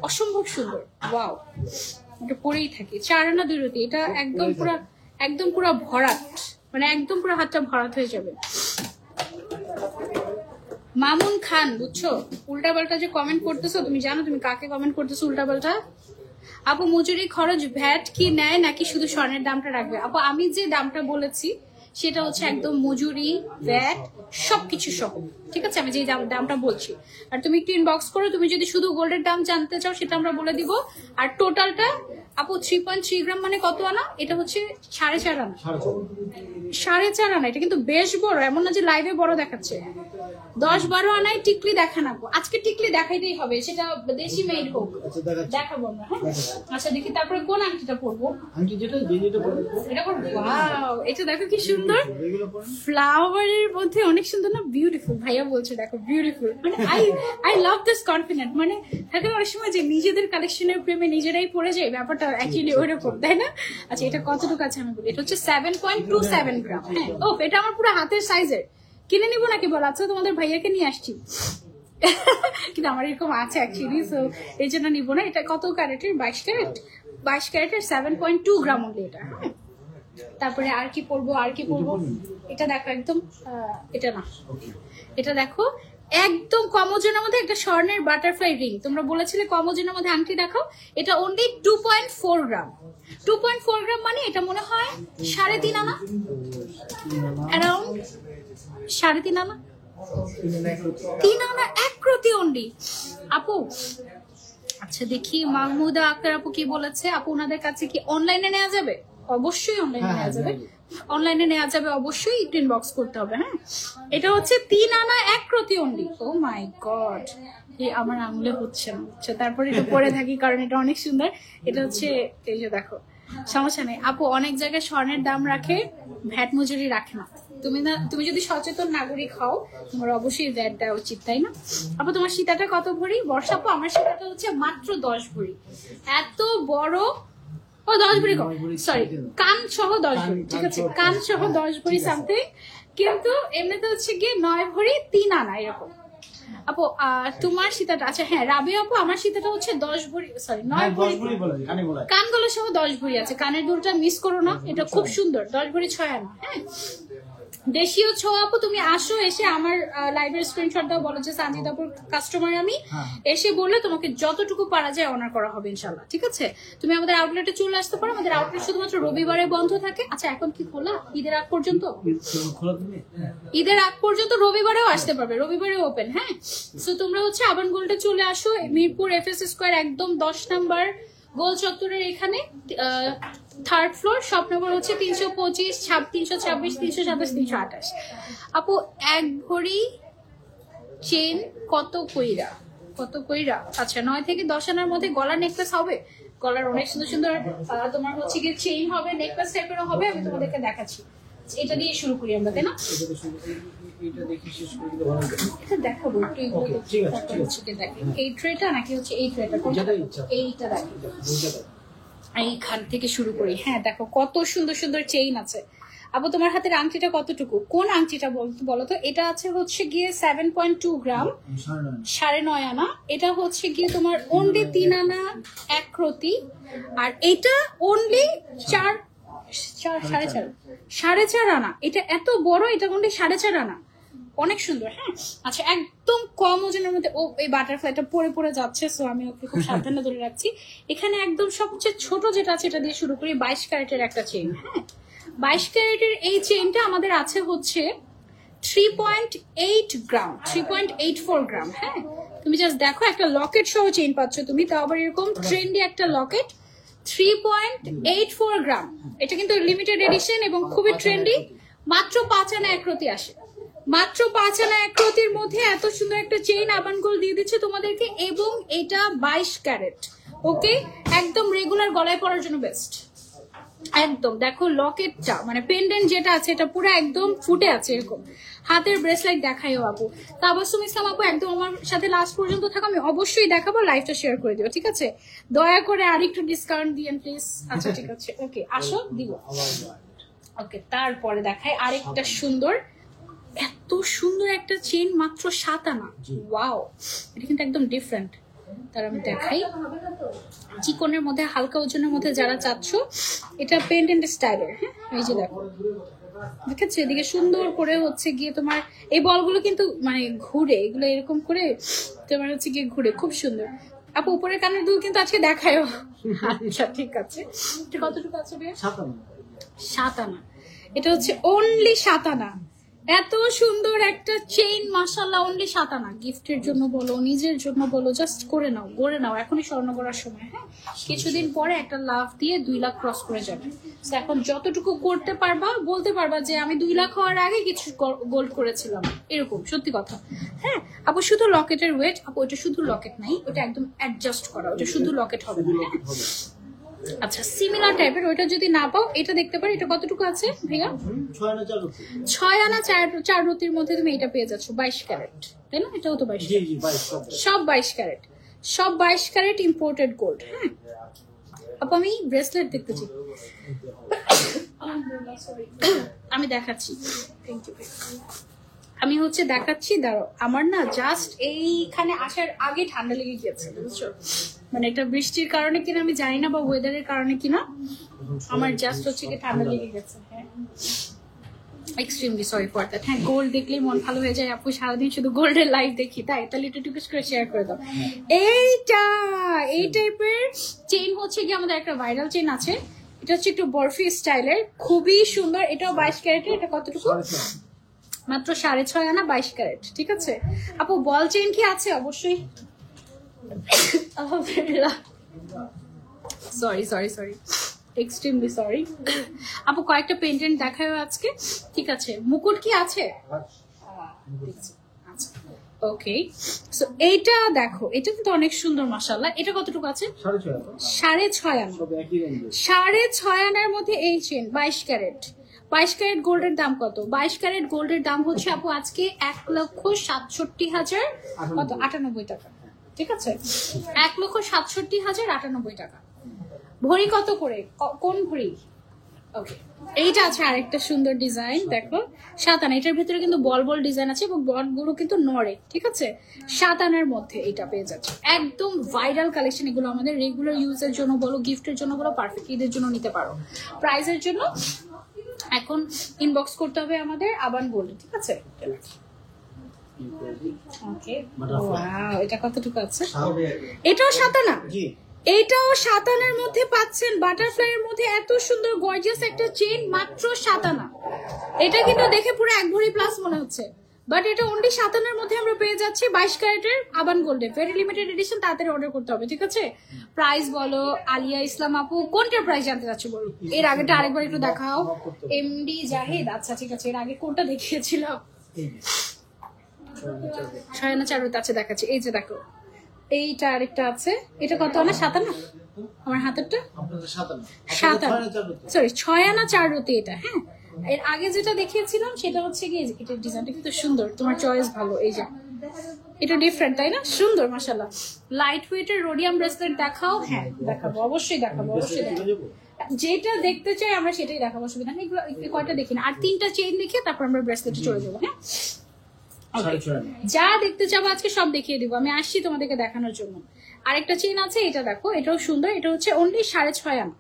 অসম্ভব সুন্দর। ওয়াও, এটা পরেই থাকি। 4 আনা 2 রত্তি। এটা একদম পুরো ভরাট, মানে একদম পুরো হাতটা ভরাট হয়ে যাবে। মামুন খান, বুঝছো? উল্টাপাল্টা যে কমেন্ট করতেছো, তুমি জানো তুমি কাকে কমেন্ট করতেছো উল্টাপাল্টা? আপু, মজুরি খরচ ভ্যাট কি নেয় নাকি শুধু স্বর্ণের দামটা রাখবে? আপু, আমি যে দামটা বলেছি সেটা হচ্ছে একদম মজুরি, ভ্যাট সবকিছু সহ, ঠিক আছে? আমি যে দামটা বলছি। আর তুমি একটু ইনবক্স করো, তুমি যদি শুধু গোল্ডের দাম জানতে চাও সেটা আমরা বলে দিব। আর টোটালটা আপু 3.3 গ্রাম মানে কত আনা? এটা হচ্ছে 4.5 আনা। 4.5 আনা। এটা কিন্তু বেশ বড়, এমন না যে লাইভে বড় দেখাচ্ছে। 10-12 আনায় টিকলি দেখান আপু। আজকে টিকলি দেখাইতেই হবে, সেটা দেশি মেড হোক, দেখাবো না। হ্যাঁ আচ্ছা, দেখি তারপরে কোন আংটিটা পরবো। আংটি যেটা পরবো এটা পরবো। ওয়াও, এটা দেখো কি সুন্দর, ফ্লাওয়ারের মধ্যে অনেক সুন্দর না? বিউটিফুল। ভাইয়া বলছে দেখো বিউটিফুল। মানে আই লাভ দিস কনফিডেন্ট। মানে থাকে অনেক সময় যে নিজেদের কালেকশনের প্রেমে নিজেরাই পড়ে যায়, ব্যাপারটা অ্যাকচুয়ালি ওইরকম, তাই না? আচ্ছা, এটা কতটুকু আছে আমি বলি। এটা হচ্ছে 7.27 গ্রাম। হ্যাঁ, ও এটা আমার পুরো হাতের সাইজের। কিনে নিবো নাকি বল? আচ্ছা, তোমাদের ভাইয়াকে নিয়ে আসছি। কিন্তু আমার এরকম আছে অ্যাকচুয়ালি, সো এই জন্য নিবো না। এটা কত ক্যারেটের? 22 ক্যারেট। 22 ক্যারেটের 7.2 গ্রাম অনলি এটা। হ্যাঁ, তারপরে আর কি পরবো? এটা দেখো একদম, এটা না, এটা দেখো একদম কম ওজনের মধ্যে একটা স্বর্ণের বাটারফ্লাই রিং। তোমরা বলেছিলে কম ওজনের মধ্যে আংটি দেখাও। এটা অনলি 2.4 গ্রাম। 2.4 গ্রাম মানে এটা মনে হয় 3.5 আনা, অ্যারাউন্ড 3.5 আনা, 3 আনা 1 প্রতি অনলি আপু। আচ্ছা দেখি মাহমুদা আক্তার আপু কি বলেছে। আপু, ওনাদের কাছে কি অনলাইনে নেওয়া যাবে? অবশ্যই অনলাইনে নেওয়া যাবে। অনলাইনে নেওয়া যাবে, অবশ্যই একটু ইনবক্স করতে হবে। হ্যাঁ, এটা হচ্ছে 3 আনা 1 প্রতি অনলি। ও মাই গড, আমার আঙুলে হচ্ছে না। আচ্ছা, তারপরে এটা পরে থাকি কারণ এটা অনেক সুন্দর। এটা হচ্ছে, এই যে দেখো, সমস্যা নেই আপু। অনেক জায়গায় স্বর্ণের দাম রাখে, ভ্যাট মজুরি রাখে না। তুমি যদি সচেতন নাগরিক হও, তোমার অবশ্যই ভ্যাট দেওয়া উচিত, তাই না? আপু, তোমার সীতাটা কত ভরি? বর্ষা আপু, আমার সীতাটা হচ্ছে মাত্র 10 ভরি। এত বড়। ও 10 ভরি কম, সরি, কান সহ 10 ভরি, ঠিক আছে? কান সহ 10 ভরি সামথিং। কিন্তু এমনিতে হচ্ছে গিয়ে 9 ভরি 3 আনা এরকম। আপু, তোমার সীতাটা, আচ্ছা হ্যাঁ রাবি আপু, আমার সীতাটা হচ্ছে 10 ভরি, সরি 9 ভরি। কানগুলো সহ 10 ভরি আছে। কানের দুলটা মিস করো না, এটা খুব সুন্দর। 10 ভরি 6 আনা। হ্যাঁ, দেশীয় ছো আপু, তুমি আসো, এসে আমার লাইভের স্ক্রিনশট দাও, বলো যে সানজিদাপুর কাস্টমার আমি। এসে বললে তোমাকে যতটুকু পারা যায় অনার করা হবে ইনশাল্লাহ, ঠিক আছে? তুমি আমাদের আউটলেটে চলে আসতে পারো। আমাদের আউটলেট শুধুমাত্র রবিবারে বন্ধ থাকে। আচ্ছা, এখন কি খোলা? ঈদের আগ পর্যন্ত, ঈদের আগ পর্যন্ত রবিবারেও আসতে পারবে, রবিবারেও ওপেন। হ্যাঁ, সো তোমরা হচ্ছে আবান গোল্ডে চলে আসো, মিরপুর FS স্কয়ার একদম 10 নাম্বার গোল চত্বরের এখানে 3rd ফ্লোর, শপ নম্বর হচ্ছে 325, 326, 327, 328। আপু এক ভরি চেন কত কইরা? আচ্ছা 9 থেকে 10 আনার মধ্যে গলার নেকলেস হবে। গলার অনেক সুন্দর সুন্দর তোমার হচ্ছে গিয়ে চেইন হবে, নেকলেস টাইপেরও হবে। আমি তোমাদেরকে দেখাচ্ছি, এটা দিয়ে শুরু করি আমরা, তাই না? এটা দেখি শেষ করে দিলে ভালো হবে। এটা দেখাবো একটু, ওকে, ঠিক আছে, ঠিক আছে। দেখি এই ট্রেটা নাকি হচ্ছে এই ট্রেটা, যেটা ইচ্ছা। এইটা দেখি, বুঝতে পারছি। এইখান থেকে শুরু করি। হ্যাঁ দেখো কত সুন্দর সুন্দর চেইন আছে। আপু তোমার হাতের আংটিটা কতটুকু? কোন আংটিটা বলো তো? এটা আছে হচ্ছে গিয়ে 7.2 গ্রাম, 9.5 আনা। এটা হচ্ছে গিয়ে তোমার অনলি 3 আনা 1 রতি, আর এটা অনলি 4.5 আনা। এটা এত বড়, এটা অনলি 4.5 আনা। অনেক সুন্দর। হ্যাঁ আচ্ছা, একদম কম ওজনের মধ্যে। ও এই বাটারফ্লাইটা পরে যাচ্ছে, সো আমি ওকে খুব সাবধানে ধরে রাখছি। এখানে একদম সবচেয়ে ছোট যেটা আছে এটা দিয়ে শুরু করি। 22 ক্যারেটের একটা চেইন। হ্যাঁ 22 ক্যারেটের এই চেইনটা আমাদের আছে হচ্ছে 3.8 গ্রাম, 3.84 গ্রাম। হ্যাঁ তুমি জাস্ট দেখো, একটা লকেট সহ চেইন পাচ্ছ তুমি, তাও আবার এরকম ট্রেন্ডি একটা লকেট। 3.84 গ্রাম। এটা কিন্তু লিমিটেড এডিশন এবং খুবই ট্রেন্ডি। মাত্র 5 আনা 1 রতি আসে। মাত্র 5 আনা 1 রতির মধ্যে এত সুন্দর একটা চেইন আবান গোল্ড দিয়ে দিচ্ছে তোমাদেরকে, এবং এটা 22 ক্যারেট। ওকে, একদম রেগুলার গলায় পরার জন্য বেস্ট। একদম দেখো লকেটটা, মানে পেন্ডেন্ট যেটা আছে এটা পুরো একদম ফুটে আছে এরকম। হাতের ব্রেসলেট দেখাইও আপু। তাবাসসুম ইসলাম আপু একদম আমার সাথে লাস্ট পর্যন্ত থাকো, আমি অবশ্যই দেখাবো, লাইভটা শেয়ার করে দিও, ঠিক আছে? দয়া করে আরেকটু ডিসকাউন্ট দিয়েন প্লিজ। আচ্ছা ঠিক আছে, ওকে আসো দিব। ওকে, তারপরে দেখাই আরেকটা সুন্দর, এত সুন্দর একটা চেইন, মাত্র 7 আনা। ওয়াও, এটা কিন্তু একদম ডিফারেন্ট। তার আমি দেখাই, চিকনের মধ্যে হালকা ওজনের মধ্যে যারা চাচ্ছ, এটা পেন্ডেন্ট স্টাইলের। হ্যাঁ এই যে দেখো, দেখেছো এদিকে সুন্দর করে হচ্ছে গিয়ে তোমার এই বলগুলো কিন্তু মানে ঘুরে, এগুলো এরকম করে তোমার হচ্ছে গিয়ে ঘুরে, খুব সুন্দর। আপু উপরের কানের দুল কিন্তু আজকে দেখায়ও। আচ্ছা ঠিক আছে, এটা কতটুকু আছে ভাই? 7 আনা। এটা হচ্ছে অনলি 7 আনা। এত সুন্দর একটা চেইন, মাশাআল্লাহ, অনলি 7 আনা। গিফটের জন্য বলো, নিজের জন্য বলো, জাস্ট করে নাও, গড়ে নাও। এখনই স্বর্ণ করার সময়। হ্যাঁ কিছুদিন পরে একটা লাভ দিয়ে 2 লাখ ক্রস করে যাবে। এখন যতটুকু করতে পারবা, বলতে পারবা যে আমি 2 লাখ হওয়ার আগে কিছু গোল্ড করেছিলাম, এরকম সত্যি কথা। হ্যাঁ আপু শুধু লকেটের ওয়েট, আপু ওটা শুধু লকেট নাই, ওটা একদম অ্যাডজাস্ট করা, ওটা শুধু লকেট হবে না। আচ্ছা সিমিলার টাইপের, ওইটা যদি না পাও এটা দেখতে পারো। এটা কতটুকু আছে ভাইয়া? 6 আনা 4 রতির মধ্যে তুমি এটা পেয়ে যাচ্ছ। 22 ক্যারেট, তাই না? এটাও তো 22 ক্যারেট, সব 22 ক্যারেট, সব 22 ক্যারেট ইম্পোর্টেড গোল্ড। হ্যাঁ আপু আমি ব্রেসলেট দেখতে চাই, আমি দেখাচ্ছি। Thank you. আমি হচ্ছে দেখাচ্ছি, দাঁড়াও। আমার না জাস্ট এইখানে আসার আগে ঠান্ডা লেগে গিয়েছে, বুঝছো? মানে এটা বৃষ্টির কারণে কিনা আমি জানি না, বা ওয়েদারের কারণে কিনা আমার জাস্ট হচ্ছে কি ঠান্ডা লেগে গেছে। হ্যাঁ এক্সট্রিমলি সরি ফর দ্যাট। হ্যাঁ গোল্ড দেখলেই মন ভালো হয়ে যায় আপু, সারাদিন শুধু গোল্ডের লাইভ দেখি, তাই? তাহলে একটু টিকিস করে শেয়ার করে দাও। এইটা এই টাইপের চেইন হচ্ছে কি আমাদের একটা ভাইরাল চেইন আছে, এটা হচ্ছে একটু বরফি স্টাইলের, খুবই সুন্দর। এটাও 22 ক্যারেটের। এটা কতটুকু? মাত্র 6.5 আনা, 22 ক্যারেট। ঠিক আছে আপু, বল চেইন কি আছে? অবশ্যই। আলহামদুলিল্লাহ, সরি এক্সট্রিমলি সরি আপু। কয়েকটা পেন্ডেন্ট দেখায় আজকে, ঠিক আছে? মুকুট কি আছে? ওকে, সো এইটা দেখো, এটা কিন্তু অনেক সুন্দর মাশাআল্লাহ। এটা কতটুকু আছে? 6.5 আনা। 6.5 আনার মধ্যে এই চেন 22 ক্যারেট। 22 ক্যারেট গোল্ডের দাম কত? 22 ক্যারেট গোল্ডের দাম হচ্ছে আপু আজকে 1,67,000 কত? 98 টাকা। ঠিক আছে, 1,67,098 টাকা। ভরি কত করে? কোন ভরি? ওকে, এইটা আছে আরেকটা সুন্দর ডিজাইন, দেখো 7 আনা। এটার ভিতরে কিন্তু বল বল ডিজাইন আছে এবং বলগুলো কিন্তু নড়ে। ঠিক আছে, 7 আনার মধ্যে এটা পেয়ে যাচ্ছে। একদম ভাইরাল কালেকশন এগুলো, আমাদের রেগুলার ইউজের জন্য বলো, গিফটের জন্য বলো, পারফেক্ট ঈদের জন্য নিতে পারো। প্রাইজের জন্য এখন ইনবক্স করতে হবে আমাদের আবান গোল্ড। ঠিক আছে, ওকে। ওয়াও, এটা কতটুকু আছে? এটাও 7 আনা। এটাও 7 আনার মধ্যে পাচ্ছেন। বাটারফ্লাই এর মধ্যে এত সুন্দর গর্জিয়াস একটা চেইন, মাত্র 7 আনা। এটা কিন্তু দেখে পুরো 1 ভরি প্লাস মনে হচ্ছে। বাট এটা অনলি 57 মধ্যে আমরা পেয়ে যাচ্ছি 22 ক্যারেটের আবান গোল্ডে, ভেরি লিমিটেড এডিশন, তাড়াতাড়ি অর্ডার করতে হবে, ঠিক আছে? প্রাইস বলো আলিয়া ইসলাম আপু, কোনটার প্রাইস জানতে চাচ্ছ বলো? এর আগেটা আরেকবার একটু দেখাও। এমডি জাহিদ, আচ্ছা ঠিক আছে, এর আগে কোনটা দেখিয়েছিলাম? 6.4 আছে, দেখাচ্ছি, এই যে দেখো এইটা আরেকটা আছে, এটা কত আনা? 57, আমার হাতেরটা 57, সরি 6.4 এটা। হ্যাঁ, এর আগে যেটা দেখিয়েছিলাম সেটা হচ্ছে কি, এটার ডিজাইনটা কিন্তু সুন্দর, তোমার চয়েস ভালো। এই যে এটা ডিফারেন্ট, তাই না? সুন্দর মাশাআল্লাহ। লাইট ওয়েটের রোডিয়াম ব্রেসলেট দেখাও। হ্যাঁ দেখাবো, অবশ্যই দেখাবো, অবশ্যই দেখাবো। যেটা দেখতে চাই আমরা সেটাই দেখাবো, অসুবিধা নেই। এগুলো কয়টা দেখি না, আর 3টা চেইন দেখে তারপর আমরা ব্রেসলেটে চলে যাবো। হ্যাঁ, যা দেখতে চাবো আজকে সব দেখিয়ে দিব, আমি আসছি তোমাদেরকে দেখানোর জন্য। আরেকটা চেইন আছে, এটা দেখো, এটাও সুন্দর, এটা হচ্ছে অনলি 6.5 আনা,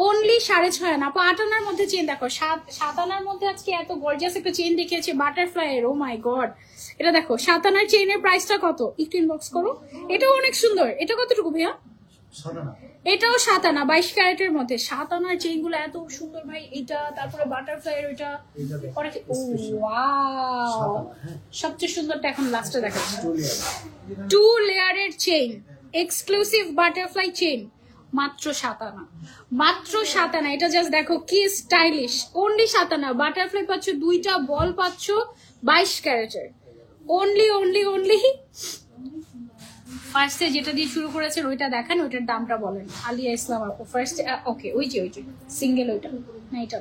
অনলি 6.5 আনা। আপু 8 আনার মধ্যে চেইন দেখো, 7 আনার মধ্যে আজকে এত গর্জিয়াস একটা চেইন দেখিয়েছে বাটারফ্লাই এর, ও মাই গড। এটা দেখো 7 আনার চেইনের প্রাইসটা কত, একটু ইনবক্স করো। এটাও অনেক সুন্দর, এটা কতটুকু ভাইয়া? এটাও 7 আনা, 22 ক্যারেটের মধ্যে। 7 আনার চেইন গুলো এত সুন্দর ভাই, এটা তারপরে বাটারফ্লাই এর, ওইটা অনেক, ও ওয়াও, সবচেয়ে সুন্দরটা এখন লাস্টে দেখাচ্ছি। 2 লেয়ারের চেইন, এক্সক্লুসিভ বাটারফ্লাই চেইন, মাত্র 7 আনা, মাত্র 7 আনা। এটা জাস্ট দেখো কি স্টাইলিশ, অনলি 7 আনা। বাটারফ্লাই পাচ্ছ, 2টা বল পাচ্ছ 22 ক্যারেটের, অনলি অনলি অনলি। ফার্স্টে যেটা দিয়ে শুরু করেছেন ওইটা দেখেন, ওইটার দামটা বলেন। আলিয়া ইসলাম আপু ফার্স্ট, ওকে, ওই যে সিঙ্গেল, ওইটা না, এটা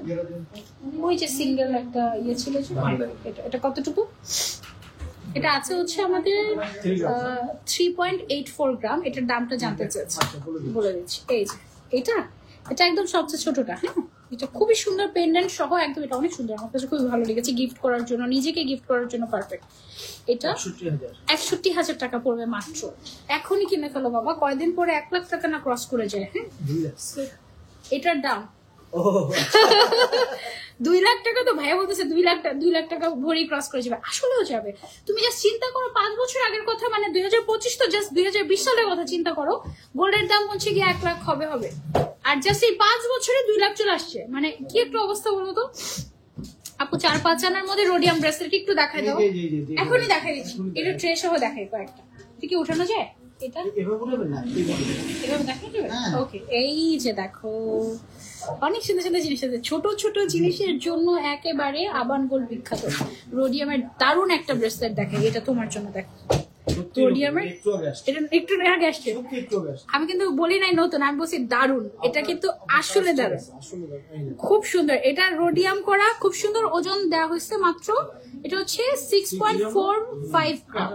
ওই যে সিঙ্গেল একটা ইয়ে ছিল যে, এটা কতটুকু? এটা আছে হচ্ছে আমাদের 3.84 গ্রাম। এটার দামটা জানতে চাচ্ছি, বলে দিচ্ছি। এই যে এটা একদম সবচেয়ে ছোটটা। হ্যাঁ, এটা খুবই সুন্দর, পেন্ডেন্ট সহ একদম, এটা অনেক সুন্দর, আমার কাছে খুবই ভালো লেগেছে, গিফট করার জন্য, নিজেকে গিফট করার জন্য পারফেক্ট। এটা 61,000 টাকা পড়বে মাত্র। এখনই কিনে ফেলো বাবা, কয়দিন পরে 1 লাখ টাকা না ক্রস করে যায়। হ্যাঁ, এটার দাম 2 লাখ টাকা। তো ভাইয়া বলতেছে 2 লাখ টাকা ভরি ক্রস করে যাবে, আসলেও যাবে। তুমি জাস্ট চিন্তা করো 5 বছর আগের কথা, মানে 2025 তো জাস্ট 2020 সালের কথা চিন্তা করো। গোল্ডের দাম হচ্ছে গিয়ে 1 লাখ হবে, আর জাস্ট এই 5 বছরে 2 লাখ চলে আসছে, মানে কি একটা অবস্থা বলো তো। আপু 4-5 আনার মধ্যে রোডিয়াম ব্রেসলেট একটু দেখাই দাও, এখনই দেখাই দিচ্ছি। এটা ট্রে সহ দেখাই কয়েকটা, এটা কি উঠানো যায়? এটা এভাবে দেখা যাবে? ওকে, এই যে দেখো অনেক সুন্দর সুন্দর জিনিস আছে, ছোট ছোট জিনিসের জন্য একেবারে আবান গোল্ড বিখ্যাত। রোডিয়ামের দারুণ একটা ব্রেসলেট দেখাই, এটা তোমার জন্য দেখো। রোডিয়ামের এটা একটু আগে আসছে, আমি কিন্তু বলি নাই নতুন, আমি বলছি দারুণ। এটা কিন্তু আসলে দারুণ, খুব সুন্দর। এটা রোডিয়াম করা, খুব সুন্দর। ওজন দেওয়া হয়েছে মাত্র, এটা হচ্ছে 6.45 গ্রাম।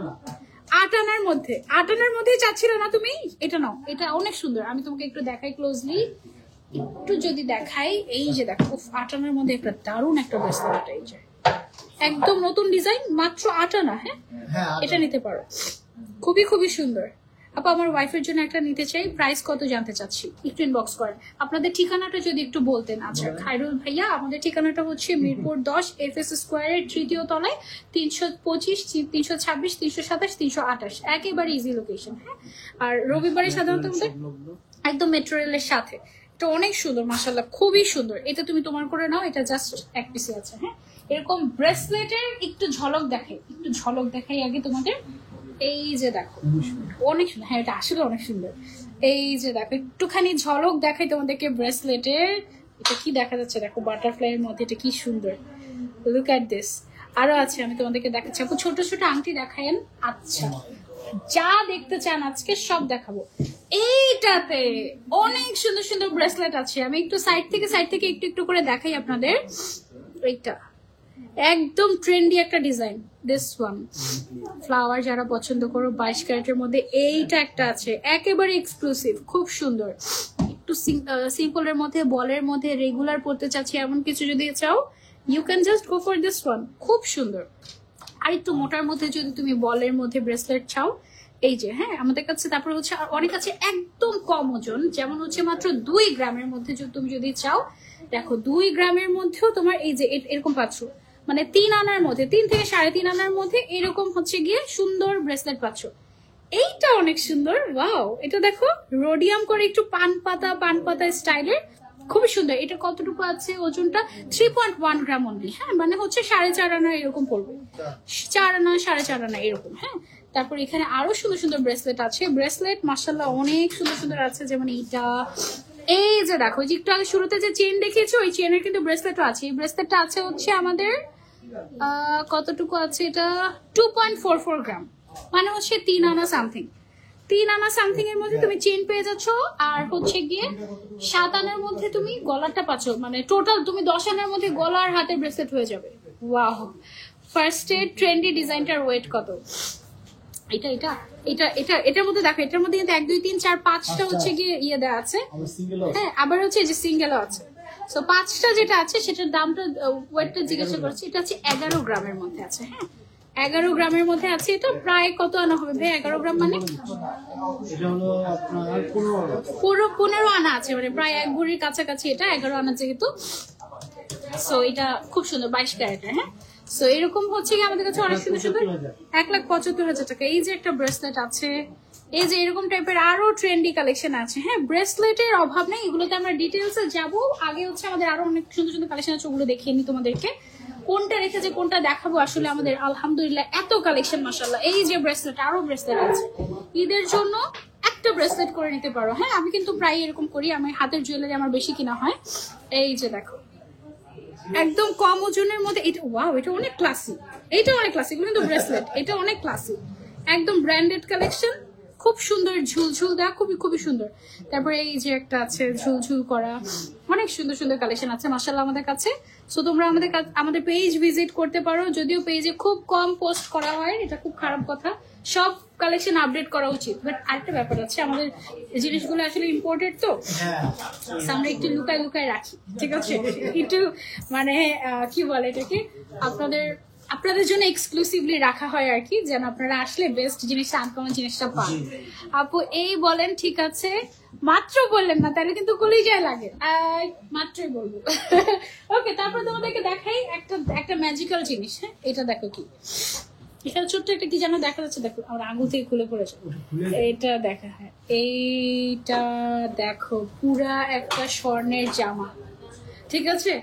8 আনার মধ্যে, 8 আনার মধ্যেই চাচ্ছিল না তুমি? এটা নাও, এটা অনেক সুন্দর। আমি তোমাকে একটু দেখাই ক্লোজলি, একটু যদি দেখাই। এই যে দেখো 8 আনার মধ্যে একটা দারুণ একটা ব্রেসলেট, এই যে একদম নতুন ডিজাইন, মাত্র 8 আনা। হ্যাঁ, এটা নিতে পারো, খুবই খুবই সুন্দর। আপু আমার ওয়াইফের জন্য একটা নিতে চাই, প্রাইস কত জানতে চাচ্ছি, একটু ইনবক্স করেন। আপনাদের ঠিকানাটা যদি একটু বলতেন। আচ্ছা খায়রুল ভাইয়া, আমাদের ঠিকানাটা হচ্ছে মিরপুর 10 FS স্কোয়ারের 3য় তলায়, 325, 326, 327, 328, একেবারে ইজি লোকেশন। হ্যাঁ, আর রবিবারে সাধারণত একদম মেট্রো রেলের সাথে। এটা অনেক সুন্দর মাশাআল্লাহ, খুবই সুন্দর। এটা তুমি তোমার করে নাও, এটা জাস্ট 1 পিসে আছে। হ্যাঁ, এরকম ব্রেসলেটের একটু ঝলক দেখাই আগে তোমাদের। এই যে দেখো অনেক সুন্দর, হ্যাঁ এটা আসলে অনেক সুন্দর। এই যে দেখো একটুখানি ঝলক দেখাই তোমাদেরকে ব্রেসলেটের। এটা কি দেখা যাচ্ছে দেখো, বাটারফ্লাই এর মধ্যে, এটা কি সুন্দর, লুক এট দিস। আরো আছে, আমি তোমাদেরকে দেখাচ্ছি। আপু ছোট ছোট আংটি দেখায়েন। আচ্ছা, যা দেখতে চান আজকে সব দেখাবো। এইটাতে অনেক সুন্দর সুন্দর ব্রেসলেট আছে, আমি একটু সাইড থেকে একটু একটু করে দেখাই আপনাদের। এইটা একদম ট্রেন্ডি একটা ডিজাইন, দিস ওয়ান ফ্লাওয়ার যারা পছন্দ করো 22 ক্যারেটের মধ্যে। এইটা একটা আছে একেবারে এক্সক্লুসিভ, খুব সুন্দর। একটু সিম্পলের মধ্যে, বলের মধ্যে, রেগুলার পড়তে চাচ্ছি এমন কিছু যদি চাও, you can just go for this one, খুব সুন্দর। আর একটু মোটার মধ্যে যদি তুমি বলের মধ্যে ব্রেসলেট চাও, এই যে হ্যাঁ আমাদের কাছে। তারপরে হচ্ছে অনেক আছে একদম কম ওজন, যেমন হচ্ছে মাত্র 2 গ্রামের মধ্যে তুমি যদি চাও, দেখো 2 গ্রামের মধ্যেও তোমার এই যে এরকম পাচ্ছ, মানে 3 আনার মধ্যে, 3 থেকে 3.5 আনার মধ্যে এরকম হচ্ছে গিয়ে সুন্দর ব্রেসলেট পাচ্ছ। এইটা অনেক সুন্দর, ওয়াও। এটা দেখো রোডিয়াম করে একটু পান পাতা স্টাইলের, খুবই সুন্দর। এটা কতটুকু আছে ওজনটা? 3.1 গ্রাম অনলি। হ্যাঁ, মানে হচ্ছে 4.5 আনা এরকম পড়বে, 4 আনা 4.5 আনা এরকম। হ্যাঁ, তারপর এখানে আরো সুন্দর সুন্দর ব্রেসলেট আছে। ব্রেসলেট মাশাআল্লাহ অনেক সুন্দর সুন্দর আছে, যেমন এইটা, এই যে দেখো যে একটু আগে শুরুতে যে চেন দেখিয়েছো ওই চেনের কিন্তু ব্রেসলেটও আছে। এই ব্রেসলেটটা আছে হচ্ছে আমাদের কতটুকু আছে এটা? 2.44 গ্রাম, মানে হচ্ছে 3 আনা সামথিং। 3 আনা সামথিং এর মধ্যে তুমি চেন পেয়ে যাচ্ছ, আর হচ্ছে গিয়ে 7 আনার মধ্যে তুমি গলাটা পাচ্ছ, মানে টোটাল তুমি 10 আনার মধ্যে গলা আর হাতের ব্রেসলেট হয়ে যাবে। ওয়াও, ফার্স্টে ট্রেন্ডি ডিজাইনটার ওয়েট কত? এটা এটা এটা এটা এটার মধ্যে দেখো, এটার মধ্যে কিন্তু 1 2 3 4 5টা হচ্ছে গিয়ে ইয়ে দেওয়া আছে। হ্যাঁ, আবার হচ্ছে যে সিঙ্গেলও আছে। সো 5টা যেটা আছে সেটার দামটা ওয়েটটা জিজ্ঞাসা করছি, এটা হচ্ছে 11 গ্রামের মধ্যে আছে। হ্যাঁ, 11 গ্রামের মধ্যে আছে। এটা প্রায় কত আনা হবে ভাই? 11 গ্রাম মানে এটা হলো আপনার 15 আনা আছে, মানে প্রায় 1 ভরির কাছাকাছি। এটা 11 আনা যেহেতু, সো এটা খুব সুন্দর 22 ক্যারেটের। হ্যাঁ, সো এরকম হচ্ছে কি আমাদের কাছে অনেক সুন্দর সুন্দর 1,75,000 টাকা। এই যে একটা ব্রেসলেট আছে, এই যে এরকম টাইপের আরো ট্রেন্ডি কালেকশন আছে। হ্যাঁ, ব্রেসলেটের অভাব নেই, এগুলোতে আমরা ডিটেলসে যাব। আগে হচ্ছে আমাদের আরো অনেক সুন্দর সুন্দর কালেকশন আছে, ওগুলো দেখিয়ে নি তোমাদেরকে। কোনটা রেখেছে কোনটা দেখাবো, আসলে আমাদের আলহামদুলিল্লাহ এত কালেকশন মাশাআল্লাহ। এই যে ব্রেসলেট, আরো ব্রেসলেট আছে। ঈদের জন্য একটা ব্রেসলেট করে নিতে পারো। হ্যাঁ, আমি কিন্তু প্রায় এরকম করি, আমি হাতের জুয়েলারি আমার বেশি কিনা হয়। এই যে দেখো, একদম কম ওজনের মধ্যে এটা, ওয়াও, এটা অনেক ক্লাসি, এটা অনেক ক্লাসি। এগুলো কিন্তু ব্রেসলেট, এটা অনেক ক্লাসি, একদম ব্র্যান্ডেড কালেকশন, খুব সুন্দর ঝুলঝুল দেওয়া, খুবই খুবই সুন্দর। তারপরে এই যে একটা আছে ঝুলঝুল করা, অনেক সুন্দর সুন্দর কালেকশন আছে মাশাআল্লাহ আমাদের কাছে। সো তোমরা আমাদের পেজ ভিজিট করতে পারো, যদিও পেজে খুব কম পোস্ট করা হয়, এটা খুব খারাপ কথা। সব কালেকশন আপডেট করা উচিত, বাট আরেকটা ব্যাপার আছে, আমাদের জিনিসগুলো আসলে ইম্পোর্টেড তো, আমরা একটু লুকায় লুকায় রাখি, ঠিক আছে? একটু মানে কি বলে এটাকে, আপনাদের জন্য এক্সক্লুসিভলি রাখা হয় আর কি, যেন আপনারা আসলে বেস্ট জিনিসটা, আনকমন জিনিসটা পান। আপু এই বলেন, ঠিক আছে, মাত্র বললেন না, তাহলে কিন্তু কলিজায় লাগে, মাত্রই বলবো। ওকে, তারপর তোমাদেরকে দেখাই একটা ম্যাজিক্যাল জিনিস। হ্যাঁ, এটা দেখো কি, এখানে ছোট্ট একটা কি যেন দেখা যাচ্ছে, দেখো আমার আঙুল থেকে খুলে পড়েছে। এটা দেখা, হ্যাঁ এইটা দেখো, পুরা একটা স্বর্ণের জামা, ঠিক আছে?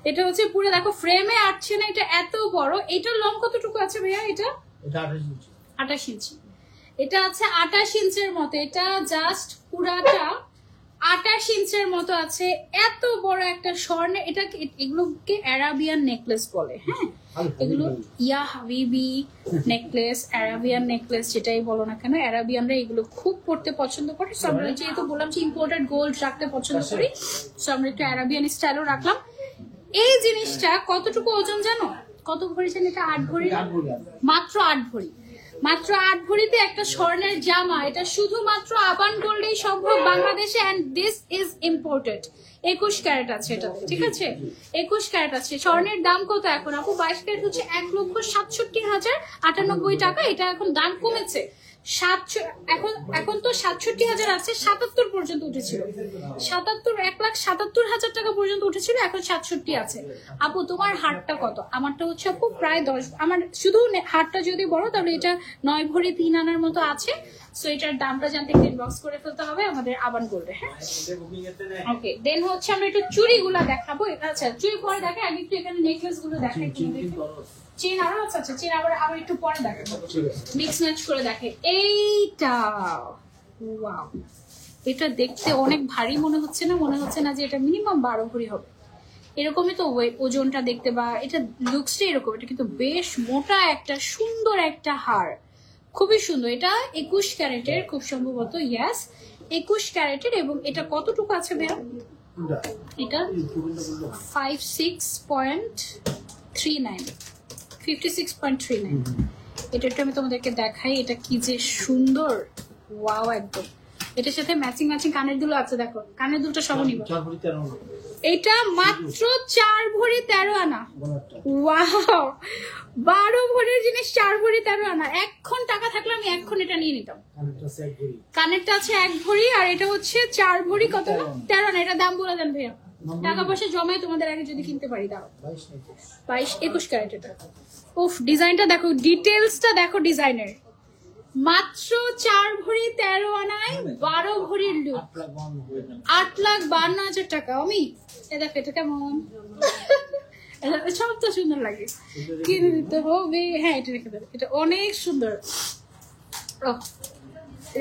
এটা হচ্ছে পুরো দেখো, ফ্রেমে আটছে না, এটা এত বড়। এটা লং কতটুকু আছে ভাইয়া? এটা 28 ইঞ্চি। এটা আছে 28 ইঞ্চের মতো, এটা জাস্ট পুরাটা 28 ইঞ্চের মতো আছে। এত বড় একটা স্বর্ণে, এটা এগুলোকে অ্যারাবিয়ান নেকলেস বলে। হ্যাঁ, এগুলো ইয়া হাবিবি নেকলেস, অ্যারাবিয়ান নেকলেস, যেটাই বলো না কেন, অ্যারাবিয়ানরা এগুলো খুব পড়তে পছন্দ করে। সো আমরা যেহেতু বললাম যে ইম্পোর্টেড গোল্ড রাখতে পছন্দ করি, সো আমরা একটু অ্যারাবিয়ান স্টাইলও রাখলাম। এই জিনিসটা কতটুকু ওজন জানো? কত ভরি জানি? এটা 8 ভরি, মাত্র 8 ভরি, মাত্র 8 ভরিতে একটা স্বর্ণের জামা। এটা শুধুমাত্র আবান গোল্ডেই সম্ভব বাংলাদেশে, and this is imported. 21 carat আছে এটাতে, ঠিক আছে? 21 ক্যারেট আছে। স্বর্ণের দাম কত এখন আপু? 22 ক্যারেট হচ্ছে 1,67,098 টাকা। এটা এখন দাম কমেছে, এখন তো 67,000 আছে, 77 পর্যন্ত উঠেছিল, 1,77,000 টাকা পর্যন্ত উঠেছিল, এখন 67 আছে। আপু তোমার হারটা কত? আমারটা হচ্ছে আপু প্রায় 10, আমার শুধু হারটা যদি বড় তাহলে এটা 9 ভরি 3 আনার মতো আছে। সো এটার দামটা জানতে ইনবক্স করে ফেলতে হবে আমাদের আবান গোল্ডে। হ্যাঁ, ওকে, দেন হচ্ছে আমরা একটু চুড়িগুলা দেখাবো। আচ্ছা, চুড়ি পরে দেখে, আগে একটু এখানে নেকলেস গুলো দেখাই। চেন আরো আছে, আচ্ছা চেন আবার একটু পরে দেখাবো, মিক্স ম্যাচ করে দেখে। এইটা ওয়াও, এটা দেখতে অনেক ভারী মনে হচ্ছে না? মনে হচ্ছে না যে এটা মিনিমাম 12 ভরি হবে? এরকমই তো ওজনটা দেখতে, বা এটা লুকসটা এরকম। এটা কিন্তু বেশ মোটা একটা সুন্দর একটা হার, খুবই সুন্দর। এটা 21 ক্যারেটের খুব সম্ভবত, ইয়াস 21 ক্যারেটের। এবং এটা কতটুকু আছে ভাইয়া? এটা 56.39। এটা একটু আমি তোমাদেরকে দেখাই, এটা কি যে সুন্দর, ওয়াও একদম। এটার সাথে ম্যাচিং কানের দুল আছে, দেখো কানের দুলটা সহ নিব। এটা মাত্র 4 ভরি 13 আনা। ওয়াও, 12 ভরির জিনিস 4 ভরি 13 আনা। এখন টাকা থাকলে আমি এখন এটা নিয়ে নিতাম। কানেরটা আছে 1 ভরি, আর এটা হচ্ছে 4 ভরি কত? 13 আনা। এটা দাম বলে দেন ভাইয়া, টাকা পয়সা জমায় তোমাদের আগে যদি কিনতে পারি। দাও 21 ক্যারেট। এটা উফ, ডিজাইনটা দেখো, ডিটেলসটা দেখো ডিজাইনের। মাত্র 4 ভরি 13 আনায় 12 ভরির লুক, 8,52,000 টাকা। আমি এ দেখো এটা কেমন, সব তো সুন্দর লাগে, কিনে দিতে হবে। হ্যাঁ এটা রেখে দেবে, এটা অনেক সুন্দর।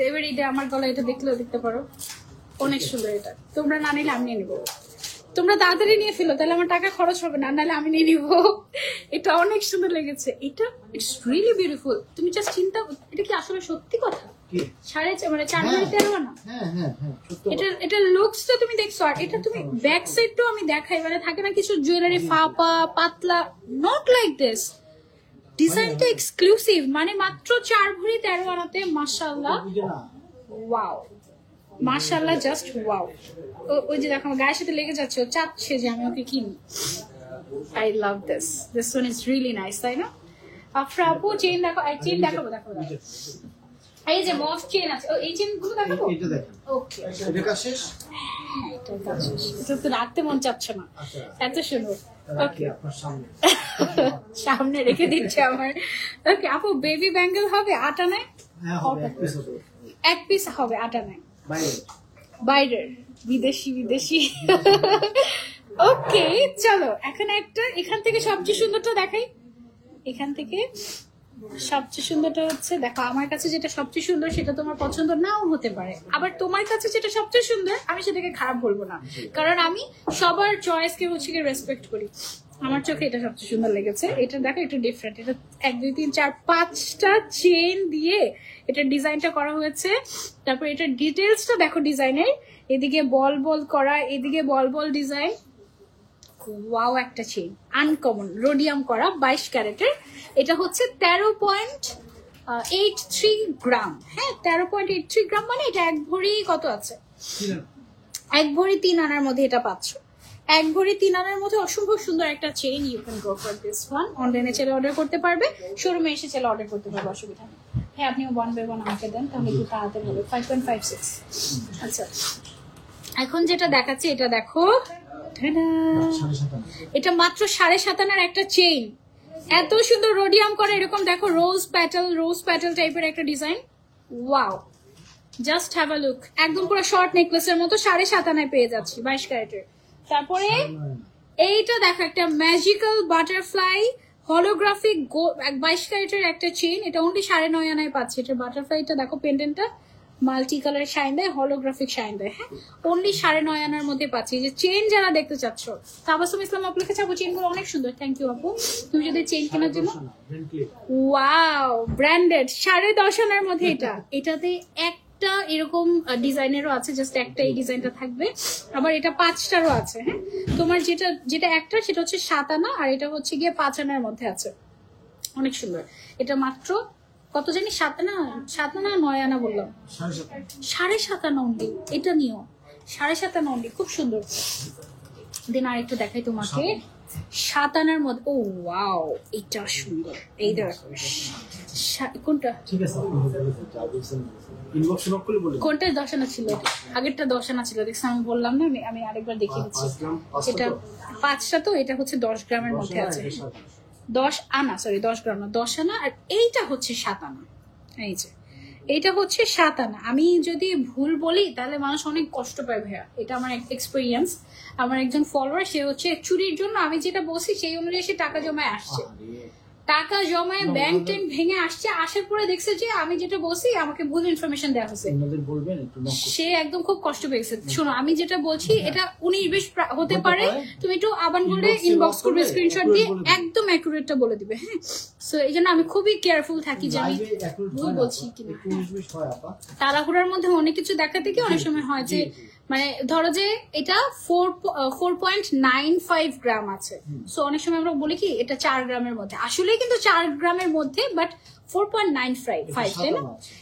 এবার এটা আমার গলা, এটা দেখলেও দেখতে পারো, অনেক সুন্দর। এটা তোমরা না নিলে আমি নিয়ে নিবো, তোমরা তাড়াতাড়ি নিয়ে ফেলো, তাহলে আমার টাকা খরচ হবে না, নাহলে আমি নিয়ে নিবো। এটা অনেক সুন্দর লেগেছে, এটা ইটস রিয়েলি বিউটিফুল। তুমি জাস্ট চিন্তা, এটা কি আসলে সত্যি কথা? 4.5 মানে 4 ভরি 13 আনা। এটা লুকসটা তুমি দেখছো, আর এটা তুমি ব্যাক সাইডটাও আমি দেখাই, মানে থাকে না কিছু জুয়েলারি ফাপা পাতলা, নট লাইক দিস। ডিজাইনটা এক্সক্লুসিভ, মানে মাত্র 4 ভরি 13 আনাতে। মাশাআল্লাহ, ওয়াও, মাশাআল্লাহ, জাস্ট ওয়াও। ওই যে দেখো আমার গায়ের সাথে লেগে যাচ্ছে, ও চাচ্ছে যে আমি ওকে কিনি। I love this, this one is really nice, তাই না? আফরা আপু চেইন দেখো, আর চেইন দেখাবো, দেখো এই যে মফ চেইন আছে, এই চেইন গুলো দেখাবো। এটা দেখেন, ওকে এটা কাজ শেষ। হ্যাঁ এটা কাজ শেষ, এটা তো রাখতে মন চাচ্ছে না, এত সুন্দর। ওকে আপনার সামনে সামনে রেখে দিচ্ছে আমার। ওকে আপু, বেবি ব্যাঙ্গেল হবে 8 আনায়? হ্যাঁ হবে, এক পিস হবে, এক পিস হবে 8 আনায়, বাইরে বাইরের, বিদেশি। ওকে চলো এখন একটা এখান থেকে সবচেয়ে সুন্দরটা দেখাই। এখান থেকে সবচেয়ে সুন্দরটা হচ্ছে, দেখো আমার কাছে যেটা সবচেয়ে সুন্দর সেটা তোমার পছন্দ নাও হতে পারে, আবার তোমার কাছে যেটা সবচেয়ে সুন্দর আমি সেটাকে খারাপ বলবো না, কারণ আমি সবার চয়েসকে হচ্ছে রেসপেক্ট করি। আমার চোখে এটা সবচেয়ে সুন্দর লেগেছে। এটা দেখো একটু ডিফারেন্ট, এটা 1 2 3 4 5টা চেইন দিয়ে এটা ডিজাইনটা করা হয়েছে। তারপর এটা ডিটেলসটা দেখো ডিজাইনের, এদিকে বল বল করা, এদিকে বল বল ডিজাইন। ওয়াও, একটা চেইন আনকমন রোডিয়াম করা 22 ক্যারেটের। এটা হচ্ছে 13.83 গ্রাম। হ্যাঁ 13.83 গ্রাম, মানে এটা 1 ভরি কত আছে, 1 ভরি 3 আনার মধ্যে এটা পাচ্ছ। 1 ভরি 3 আনার মধ্যে অসম্ভব সুন্দর একটা chain. You can go for this one. অনলাইনে চলে অর্ডার করতে পারবে, শোরুমে এসে চলে অর্ডার করতে পারবে, অসুবিধা নেই। হ্যাঁ আপনি 1 by 1 আমাকে দেন, তাহলে একটু তাড়াতাড়ি হবে। 5.56। আচ্ছা এখন যেটা দেখাচ্ছি এটা দেখো, এটা মাত্র 7.5 আনার একটা চেইন, এত সুন্দর রোডিয়াম করে এরকম দেখো, রোজ প্যাটেল টাইপের একটা design. Wow, just have a look, একদম পুরো শর্ট নেকলেসের মতো 7.5 আনায় পেয়ে যাচ্ছি 22 ক্যারেটের। তারপরে এইটা দেখো, একটা ম্যাজিক্যাল বাটারফ্লাই হলোগ্রাফিক 22 ক্যারেটের একটা চেইন, এটা অনলি 9.5 আনায় পাচ্ছি। এটা বাটারফ্লাইটা দেখো, পেন্ডেন্টটা মাল্টি কালার শাইন দেয়, হলোগ্রাফিক শাইন দেয়। হ্যাঁ অনলি 9.5 আনার মধ্যে পাচ্ছি। যে চেইন যারা দেখতে চাচ্ছ, তাবাসসুম ইসলাম আপু লিখেছে, আপু চেইনগুলো অনেক সুন্দর। থ্যাংক ইউ আপু, তুমি যদি চেইন কেনার জন্য। ওয়াও, ব্র্যান্ডেড 10.5 আনার মধ্যে এটা। এটাতে একটা এরকম ডিজাইনেরও আছে, জাস্ট একটা এই ডিজাইনটা থাকবে, আবার এটা 5টারও আছে। হ্যাঁ তোমার যেটা একটা সেটা হচ্ছে 7 আনা, আর এটা হচ্ছে গিয়ে 5 আনার মধ্যে আছে, অনেক সুন্দর। এটা মাত্র কত জানি 7 আনা 9 আনা বললাম, 7.5 আনা অনলি। এটা নিও 7.5 আনা অনলি, খুব সুন্দর। দেন আর একটু দেখাই তোমাকে 7 আনার মধ্যে। ও ওয়াও, এটা সুন্দর। এই দেখো কোনটা, ঠিক আছে ইনবক্স নক করে বলে কোনটা 10 আনা ছিল, আগেরটা 10 আনা ছিল, দেখছ আমি বললাম না, আমি আরেকবার দেখিয়ে দিচ্ছি। এটা 5টা, তো এটা হচ্ছে 10 গ্রামের মধ্যে আছে। 10 আনা, সরি 10 গ্রাম না, 10 আনা। আর এইটা হচ্ছে 7 আনা। এই যে এইটা হচ্ছে 7 আনা। আমি যদি ভুল বলি তাহলে মানুষ অনেক কষ্ট পায় ভাইয়া, এটা আমার এক্সপেরিয়েন্স। আমার একজন ফলোয়ার, সে হচ্ছে চুরির জন্য আমি যেটা বলছি সেই অনুযায়ী সে টাকা জমায় আসছে, টাকা জমায় ব্যাংক ট্যাঙ্ক ভেঙে আসছে, আসার পরে দেখছে যে আমি যেটা বলছি আমাকে ভুল ইনফরমেশন দেওয়া হয়েছে, সে একদম খুব কষ্ট পেয়েছে। শোনো আমি যেটা বলছি এটা 19-20 হতে পারে, তুমি একটু আবার বলে ইনবক্স করবে, স্ক্রিনশট দিয়ে একদম অ্যাকুরেটটা বলে দিবে। হ্যাঁ সো এই জন্য আমি খুবই কেয়ারফুল থাকি যে আমি ভুল বলছি কিনা। তাড়াহুড়ার মধ্যে অনেক কিছু দেখা থেকে অনেক সময় হয় যে, মানে ধরো যে এটা 4.95 গ্রাম আছে, সো অনেক সময় আমরা বলি কি এটা 4 গ্রামের মধ্যে, আসলে কিন্তু 4 গ্রামের মধ্যে, বাট 4.95, তাই না?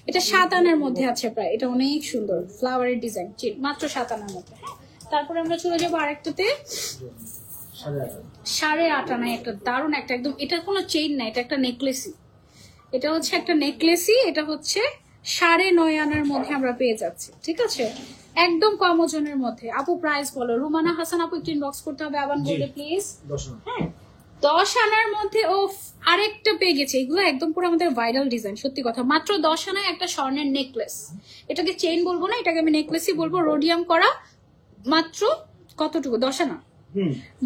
এটা 7 আনার মধ্যে আছে প্রায়। এটা অনেক সুন্দর ফ্লাওয়ারের ডিজাইন, মাত্র 7 আনার মধ্যে। তারপরে আমরা চলে যাবো আরেকটাতে 8.5 আনায়, একটা দারুণ একটা একদম, এটা কোনো চেইন না, এটা একটা নেকলেসই। এটা হচ্ছে একটা নেকলেসই, এটা হচ্ছে 9.5 আনার মধ্যে আমরা পেয়ে যাচ্ছি। ঠিক আছে, একদম কম ওজনের মধ্যে। আপু প্রাইস বলো। রুমানা হাসান আপু একটু ইনবক্স করতে হবে, আবার বলে প্লিজ। হ্যাঁ 10 আনার মধ্যে ও আরেকটা পেয়ে গেছে, এগুলো একদম পুরো আমাদের ভাইরাল ডিজাইন, সত্যি কথা। মাত্র 10 আনায় একটা স্বর্ণের নেকলেস, এটাকে চেইন বলবো না, এটাকে আমি নেকলেসই বলবো, রোডিয়াম করা, মাত্র কতটুকু, 10 আনা,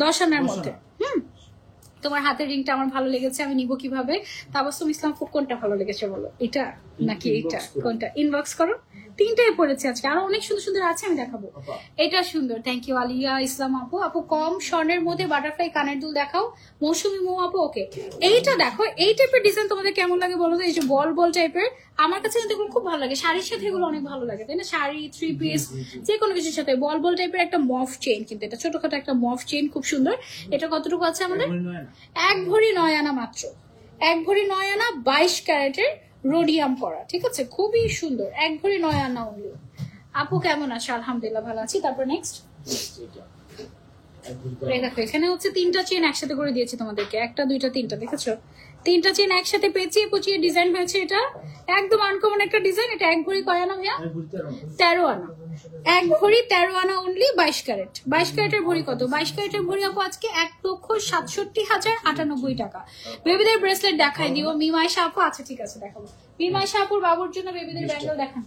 10 আনার মধ্যে। তোমার হাতের রিংটা আমার ভালো লেগেছে, আমি নিব কিভাবে? তাবাসসুম ইসলাম ফুক কোনটা ভালো লেগেছে বলো, এটা নাকি এটা, কোনটা? ইনবক্স করো। তিনটাই পড়েছে আজকে, আরো অনেক সুন্দর সুন্দর আছে, আমি দেখাবো। এটা সুন্দর, থ্যাংক ইউ আলিয়া ইসলাম আপু। আপু কম স্বর্ণের মধ্যে বাটারফ্লাই কানের দুল দেখাও, মৌসুমি মৌ আপু। ওকে, এইটা দেখো, এই টাইপের ডিজাইন তোমাদের কেমন লাগে বলো তো? এই যে বল বল টাইপের, আমার কাছে কিন্তু এগুলো খুব ভালো লাগে, শাড়ির সাথে এগুলো অনেক ভালো লাগে, তাই না? শাড়ি, 3 পিস, যে কোনো কিছুর সাথে বল বল টাইপের একটা মফ চেইন, কিন্তু এটা ছোটখাটো একটা মফ চেইন, খুব সুন্দর। এটা কতটুকু আছে আমাদের? 1 ভরি 9 আনা মাত্র, 1 ভরি 9 আনা, 22 ক্যারেটের রোডিয়াম করা, ঠিক আছে, খুবই সুন্দর, 1 ভরি 9 আনা অনলি। আপু কেমন আছে? আলহামদুলিল্লাহ ভালো আছি। তারপর নেক্সট দেখো, এখানে হচ্ছে 3টা চেন একসাথে করে দিয়েছি তোমাদেরকে, 1টা 2টা 3টা, দেখেছো? 3টা চেন একসাথে পেঁচিয়ে পুচিয়ে ডিজাইন হয়েছে, এটা একদম আনকমন একটা ডিজাইন। এটা 1 ভরি কয় আনা ভাইয়া? 13 আনা, 1 ভরি 13 আনা অনলি, 22 ক্যারেট। 22 ক্যারেটের ভরি কত? 22 ক্যারেটের ভরি আপু আজকে 1,67,098 টাকা। বেবিদের ব্রেসলেট দেখাই দিও মিমাইশা আপু। আচ্ছা ঠিক আছে, দেখাবো। মিমাইশা আপুর বাবুর জন্য বেবিদের ব্যাঙ্গেল দেখান,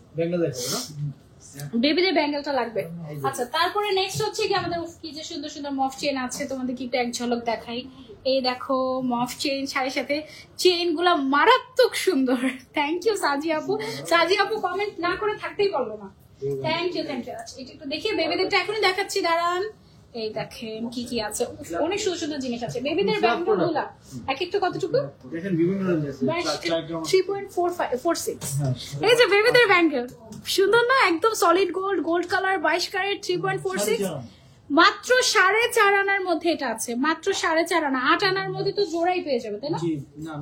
বেবিদের ব্যাঙ্গেলটা লাগবে। আচ্ছা, তারপরে নেক্সট হচ্ছে কি আমাদের কি যে সুন্দর সুন্দর মফ চেন আছে, তোমাদের কি একটু এক ঝলক দেখাই। এই দেখো মফ চেন, শাড়ির সাথে চেন গুলা মারাত্মক সুন্দর। থ্যাংক ইউ সাজি আপু। সাজি আপু কমেন্ট না করে থাকতেই পারলো না, থ্যাংক ইউ থ্যাংক ইউ। আচ্ছা, এটা একটু দেখিয়ে, বেবিদেরটা এখনই দেখাচ্ছি, দাঁড়ান। এই দেখেন কি কি আছে, অনেক সুন্দর সুন্দর জিনিস আছে। বেবিদের ব্যাঙ্গেল গুলা এক একটা কতটুকু? দেখেন বিভিন্ন রেঞ্জ আছে, 3.46। এই যে বেবিদের ব্যাঙ্গেল, সুন্দর না? একদম solid gold, gold colour, 22 carat, 3.46, মাত্র 4.5 আনার মধ্যে এটা আছে, মাত্র 4.5 আনা। 8 আনার মধ্যে তো জোড়াই পেয়ে যাবে, তাই না?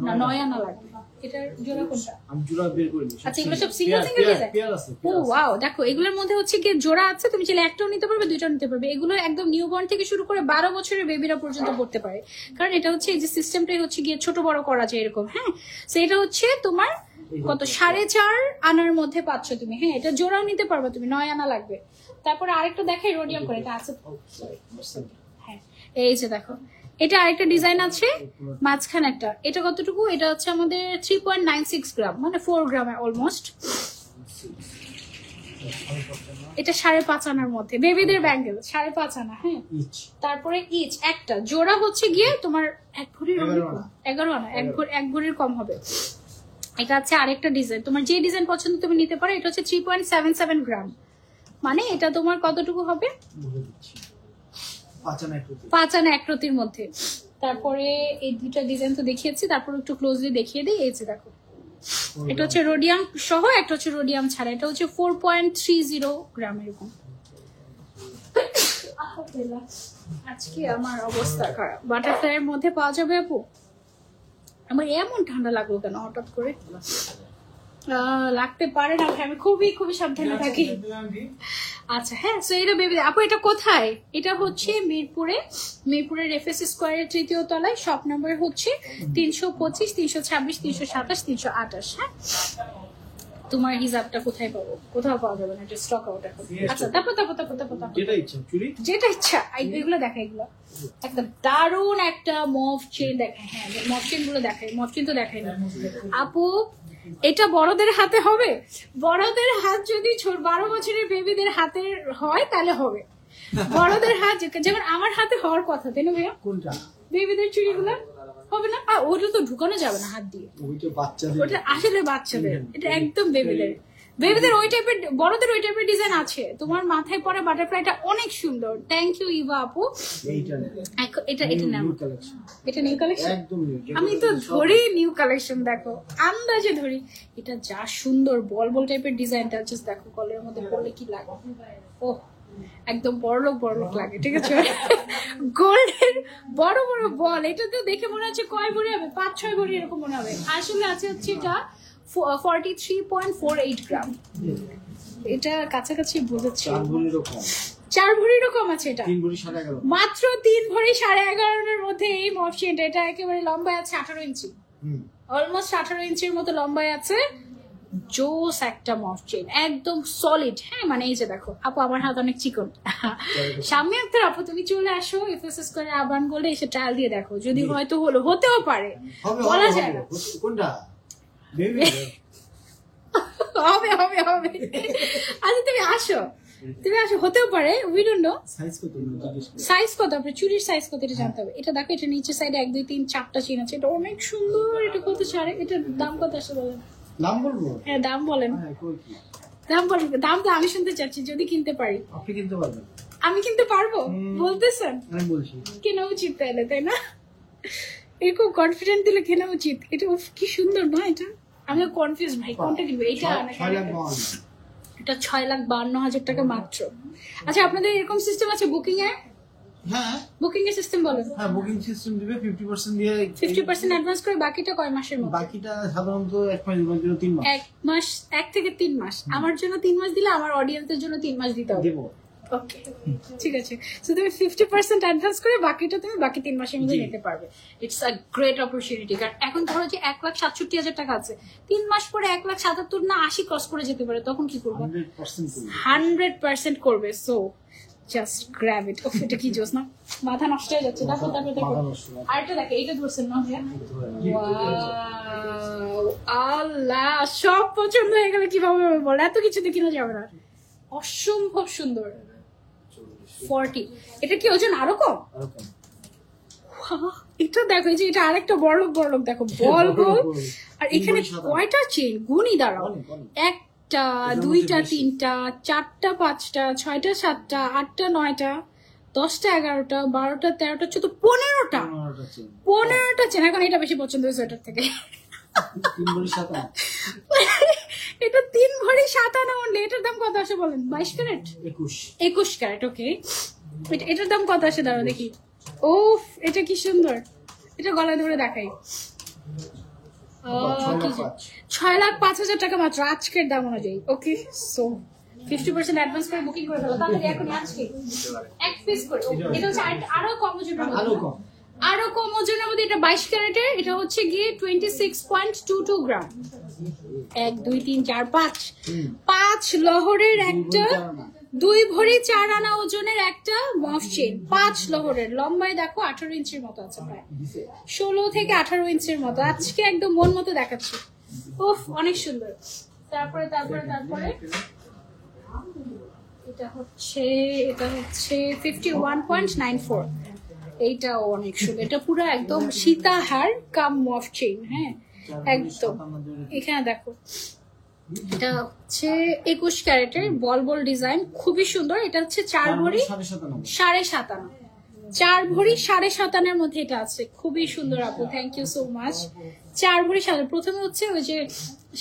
না, 9 আনা লাগবে। এটার জোড়া কোনটা? আমি জোড়া বের করে নিই। আচ্ছা, এগুলো সব সিঙ্গেল সিঙ্গেল দিয়ে যায়। ও ওয়াও, দেখো এগুলোর মধ্যে হচ্ছে কি জোড়া আছে, তুমি চাইলে একটাও নিতে পারবে, দুইটাও নিতে পারবে। এগুলো একদম নিউবর্ন থেকে শুরু করে 12 বছরের বেবিরা পর্যন্ত পড়তে পারে, কারণ এটা হচ্ছে এই যে সিস্টেমটাই হচ্ছে গিয়ে ছোট বড় করা যায় এরকম। হ্যাঁ, সো এটা হচ্ছে তোমার কত, 4.5 আনার মধ্যে পাচ্ছ তুমি। হ্যাঁ, এটা জোড়াও নিতে পারবে তুমি, 9 আনা লাগবে। তারপরে আরেকটা দেখাই রোডিয়াম করে, এটা আছে। হ্যাঁ, এই যে দেখো, এটা আরেকটা ডিজাইন আছে মাঝখানে একটা, এটা কতটুকু? এটা হচ্ছে আমাদের 3.96 গ্রাম, মানে 4 গ্রাম অলমোস্ট। এটা 5.5 আনার মধ্যে, বেবিদের ব্যাঙ্গেল 5.5 আনা। হ্যাঁ, তারপরে ইচ একটা জোড়া হচ্ছে গিয়ে তোমার 1 ভরির 11 আনা, 1 ভরির কম হবে। এটা হচ্ছে আরেকটা ডিজাইন, তোমার যে ডিজাইন পছন্দ তুমি নিতে পারো। এটা হচ্ছে 3.77 গ্রাম, মানে এটা তোমার কতটুকু হবে? 5 আনা 1 রতির মধ্যে। তারপরে এই দুটা ডিজাইন তো দেখিয়েছি, তারপর একটু ক্লোজলি দেখিয়ে দিই। এই যে দেখো, এটা হচ্ছে রোডিয়াম সহ, একটা হচ্ছে রোডিয়াম ছাড়া। এটা হচ্ছে 4.30 গ্রাম এরকম। আজকে আমার অবস্থা খারাপ। বাটারফ্লাইয়ের মধ্যে পাওয়া যাবে আপু? আমার এমন ঠান্ডা লাগলো কেন হঠাৎ করে? লাগতে পারে না, আমি খুবই খুবই সাবধানে থাকি। আচ্ছা হ্যাঁ, সো এটা বেবি আপু, এটা কোথায়? এটা হচ্ছে মিরপুরের এফএস স্কোয়ারের 3য় তলায়, শপ নম্বর হচ্ছে 325, 326, 327, 328। হ্যাঁ, তোমার হিজাবটা কোথায় পাবো? কোথাও পাওয়া যাবে না, এটা স্টক আউট এখন। আচ্ছা, তারপর যেটা ইচ্ছা এগুলো দেখা, এগুলো একদম দারুণ একটা মফ চেন দেখায়। হ্যাঁ, মফ চেন গুলো দেখাই, মফ চেন তো দেখাই না আপু। এটা বড়দের হাতে হবে? বড়দের হাত যদি 12 বছরের বেবিদের হাতের হয় তাহলে হবে। বড়দের হাত যেমন আমার হাতে হওয়ার কথা, তাই না ভাইয়া? কোনটা? বেবিদের চুড়িগুলো হবে না? ওটা তো ঢুকানো যাবে না হাত দিয়ে, ওটা আসলে বাচ্চাদের, এটা একদম বেবিদের। ওই টাইপের, বড়দের ওই টাইপের ডিজাইন আছে। তোমার মাথায় পরা বাটারফ্লাইটা অনেক সুন্দর। থ্যাংক ইউ ইভা আপু। এটা নাও, এটা নিউ কালেকশন। আমি তো ধরি নিউ কালেকশন, দেখো আন্দাজে ধরি। এটা যা সুন্দর বল বল টাইপের ডিজাইনটা, জাস্ট দেখো কলের মধ্যে পড়লে কি লাগে। ও একদম বড়লোক লাগে, ঠিক আছে? গোল্ডের বড় বড় বল, এটা তো দেখে মনে হচ্ছে কয় ভরি হবে, 5-6 ভরি এরকম মনে হবে। আসলে আছে হচ্ছে এটা 43.48 গ্রাম। এটা কাছাকাছি বুঝেছি, 4 ভরিরও কম আছে। এটা মাত্র 3 ভরি 11.5 মধ্যে এই মফ চেনটা। এটা একেবারে লম্বায় আছে 18 ইঞ্চি, অলমোস্ট 18 ইঞ্চির মতো লম্বায় আছে। জোস একটা মফ চেন, একদম সলিড। হ্যাঁ মানে এই যে দেখো আপু, আমার হাত অনেক চিকন। সামনে একটা আপু, তুমি চলে আসো এফএসএস করে আবান গোল্ডে এসে ট্রায়াল দিয়ে দেখো, যদি হয়তো হতেও পারে, বলা যায় না। কোনটা হবে হবে হবে। আচ্ছা তুমি আসো, হতেও পারে, উই ডোন্ট নো। সাইজ কত, আপনার চুরির সাইজ কত এটা জানতে হবে। এটা দেখো, এটা নিচের সাইডে 1 2 3 4টা চেন আছে, এটা অনেক সুন্দর। এটা কত ছাড়ে, এটার দাম কত আসে বলেন? নাম বলবো? হ্যাঁ দাম বলেন, দাম বলেন। দাম তো আমি শুনতে চাচ্ছি, যদি কিনতে পারি। আপনি কিনতে পারবেন? আমি কিনতে পারবো বলতেছেন? আমি বলছি কেনা উচিত তাহলে, তাই না? এরকম কনফিডেন্ট দিলে কেনা উচিত। এটা উফ কি সুন্দর না এটা, আমি কনফিউজ ভাই কোনটা কিনবো। এটা 6,52,000। এটা 6,52,000 টাকা মাত্র। আচ্ছা আপনাদের এরকম সিস্টেম আছে বুকিং এর? হ্যাঁ বুকিং এর সিস্টেম বলেন। হ্যাঁ, বুকিং সিস্টেম দিবে 50% দিয়ে, 50% অ্যাডভান্স করে, বাকিটা কয় মাসের মধ্যে? বাকিটা সাধারণত 1 মাস 3 মাস। 1 মাস, 1 থেকে 3 মাস। আমার জন্য 3 মাস দিলে আমার অডিয়েন্সের জন্য 3 মাস দিতে হবে। দেব। ওকে ঠিক আছে। সো তুমি 50% অ্যাডভান্স করে বাকিটা তুমি বাকি 3 মাসের মধ্যে নিতে পারবে। It's a great opportunity. কারণ এখন ধরো যে 1,67,000 টাকা আছে, 3 মাস পরে 1,77,000 না 80 ক্রস করে যেতে পারে, তখন কি করবে? 100% করবে। 100% করবে। So just grab it. ওফ এটা কি জোস না, মাথা নষ্ট হয়ে যাচ্ছে। দেখো তারপরে দেখো আরেকটা দেখো, এইটা ধরছেন না? ওয়াও আল্লাহ, সব পছন্দ হয়ে গেলে কিভাবে বল, এত কিছুতে কিনা যাবে না। অসম্ভব সুন্দর। 40, এটা কি ওজন আরো কম? এটা দেখো, এই যে এটা আরেকটা বড় দেখো, বল বল। আর এখানে কয়টা চেন গুনি দাঁড়াও, 1টা 2টা 3টা 4টা 5টা 6টা 7টা 8টা 9টা 10টা 11টা 12টা 13টা 14 15টা চেন। এখন এটা বেশি পছন্দ হয়েছে এটার থেকে। 3 ভরি 7 আনা। এটা 3 ভরি 7 আনা অনলি। এটার দাম কত আসে বলেন? 22 ক্যারেট 21 ক্যারেট। ওকে, এটার দাম কত আসে দাঁড়াও দেখি। ওফ এটা কি সুন্দর, এটা গলায় ধরে দেখাই। 6,05,000 টাকা মাত্র আজকের দাম অনুযায়ী। ওকে, সো 50% অ্যাডভান্স করে বুকিং করে ফেলো তাহলে এখন আজকে এক পিস করে। এটা হচ্ছে আরো কম ওজনের মধ্যে, আরো কম ওজনের মধ্যে। এটা 22 ক্যারেটের, এটা হচ্ছে গিয়ে 26.22 গ্রাম। 1 2 3 4 5 লহরের একটা, 2 ভরি 4 আনা ওজনের একটা মফ চেন, 5 লহরের। লম্বায় দেখো 18 ইঞ্চির মতো আছে, প্রায় 16 থেকে 18 ইঞ্চির মতো। আজকে একদম মন মতো দেখাচ্ছি। উফ অনেক সুন্দর। তারপরে এটা হচ্ছে 51.94। এইটাও অনেক সুন্দর। এটা পুরো একদম সীতাহার কাম মফ চেইন। হ্যাঁ একদম, এখানে দেখো এটা হচ্ছে 21 ক্যারেটের বল ডিজাইন, খুবই সুন্দর। এটা হচ্ছে 4 ভরি 7.5 আনা, 4 ভরি 7.5 আনার মধ্যে এটা আছে। খুবই সুন্দর আপু, থ্যাংক ইউ সো মাচ। 4 ভরি 7। প্রথমে হচ্ছে ওই যে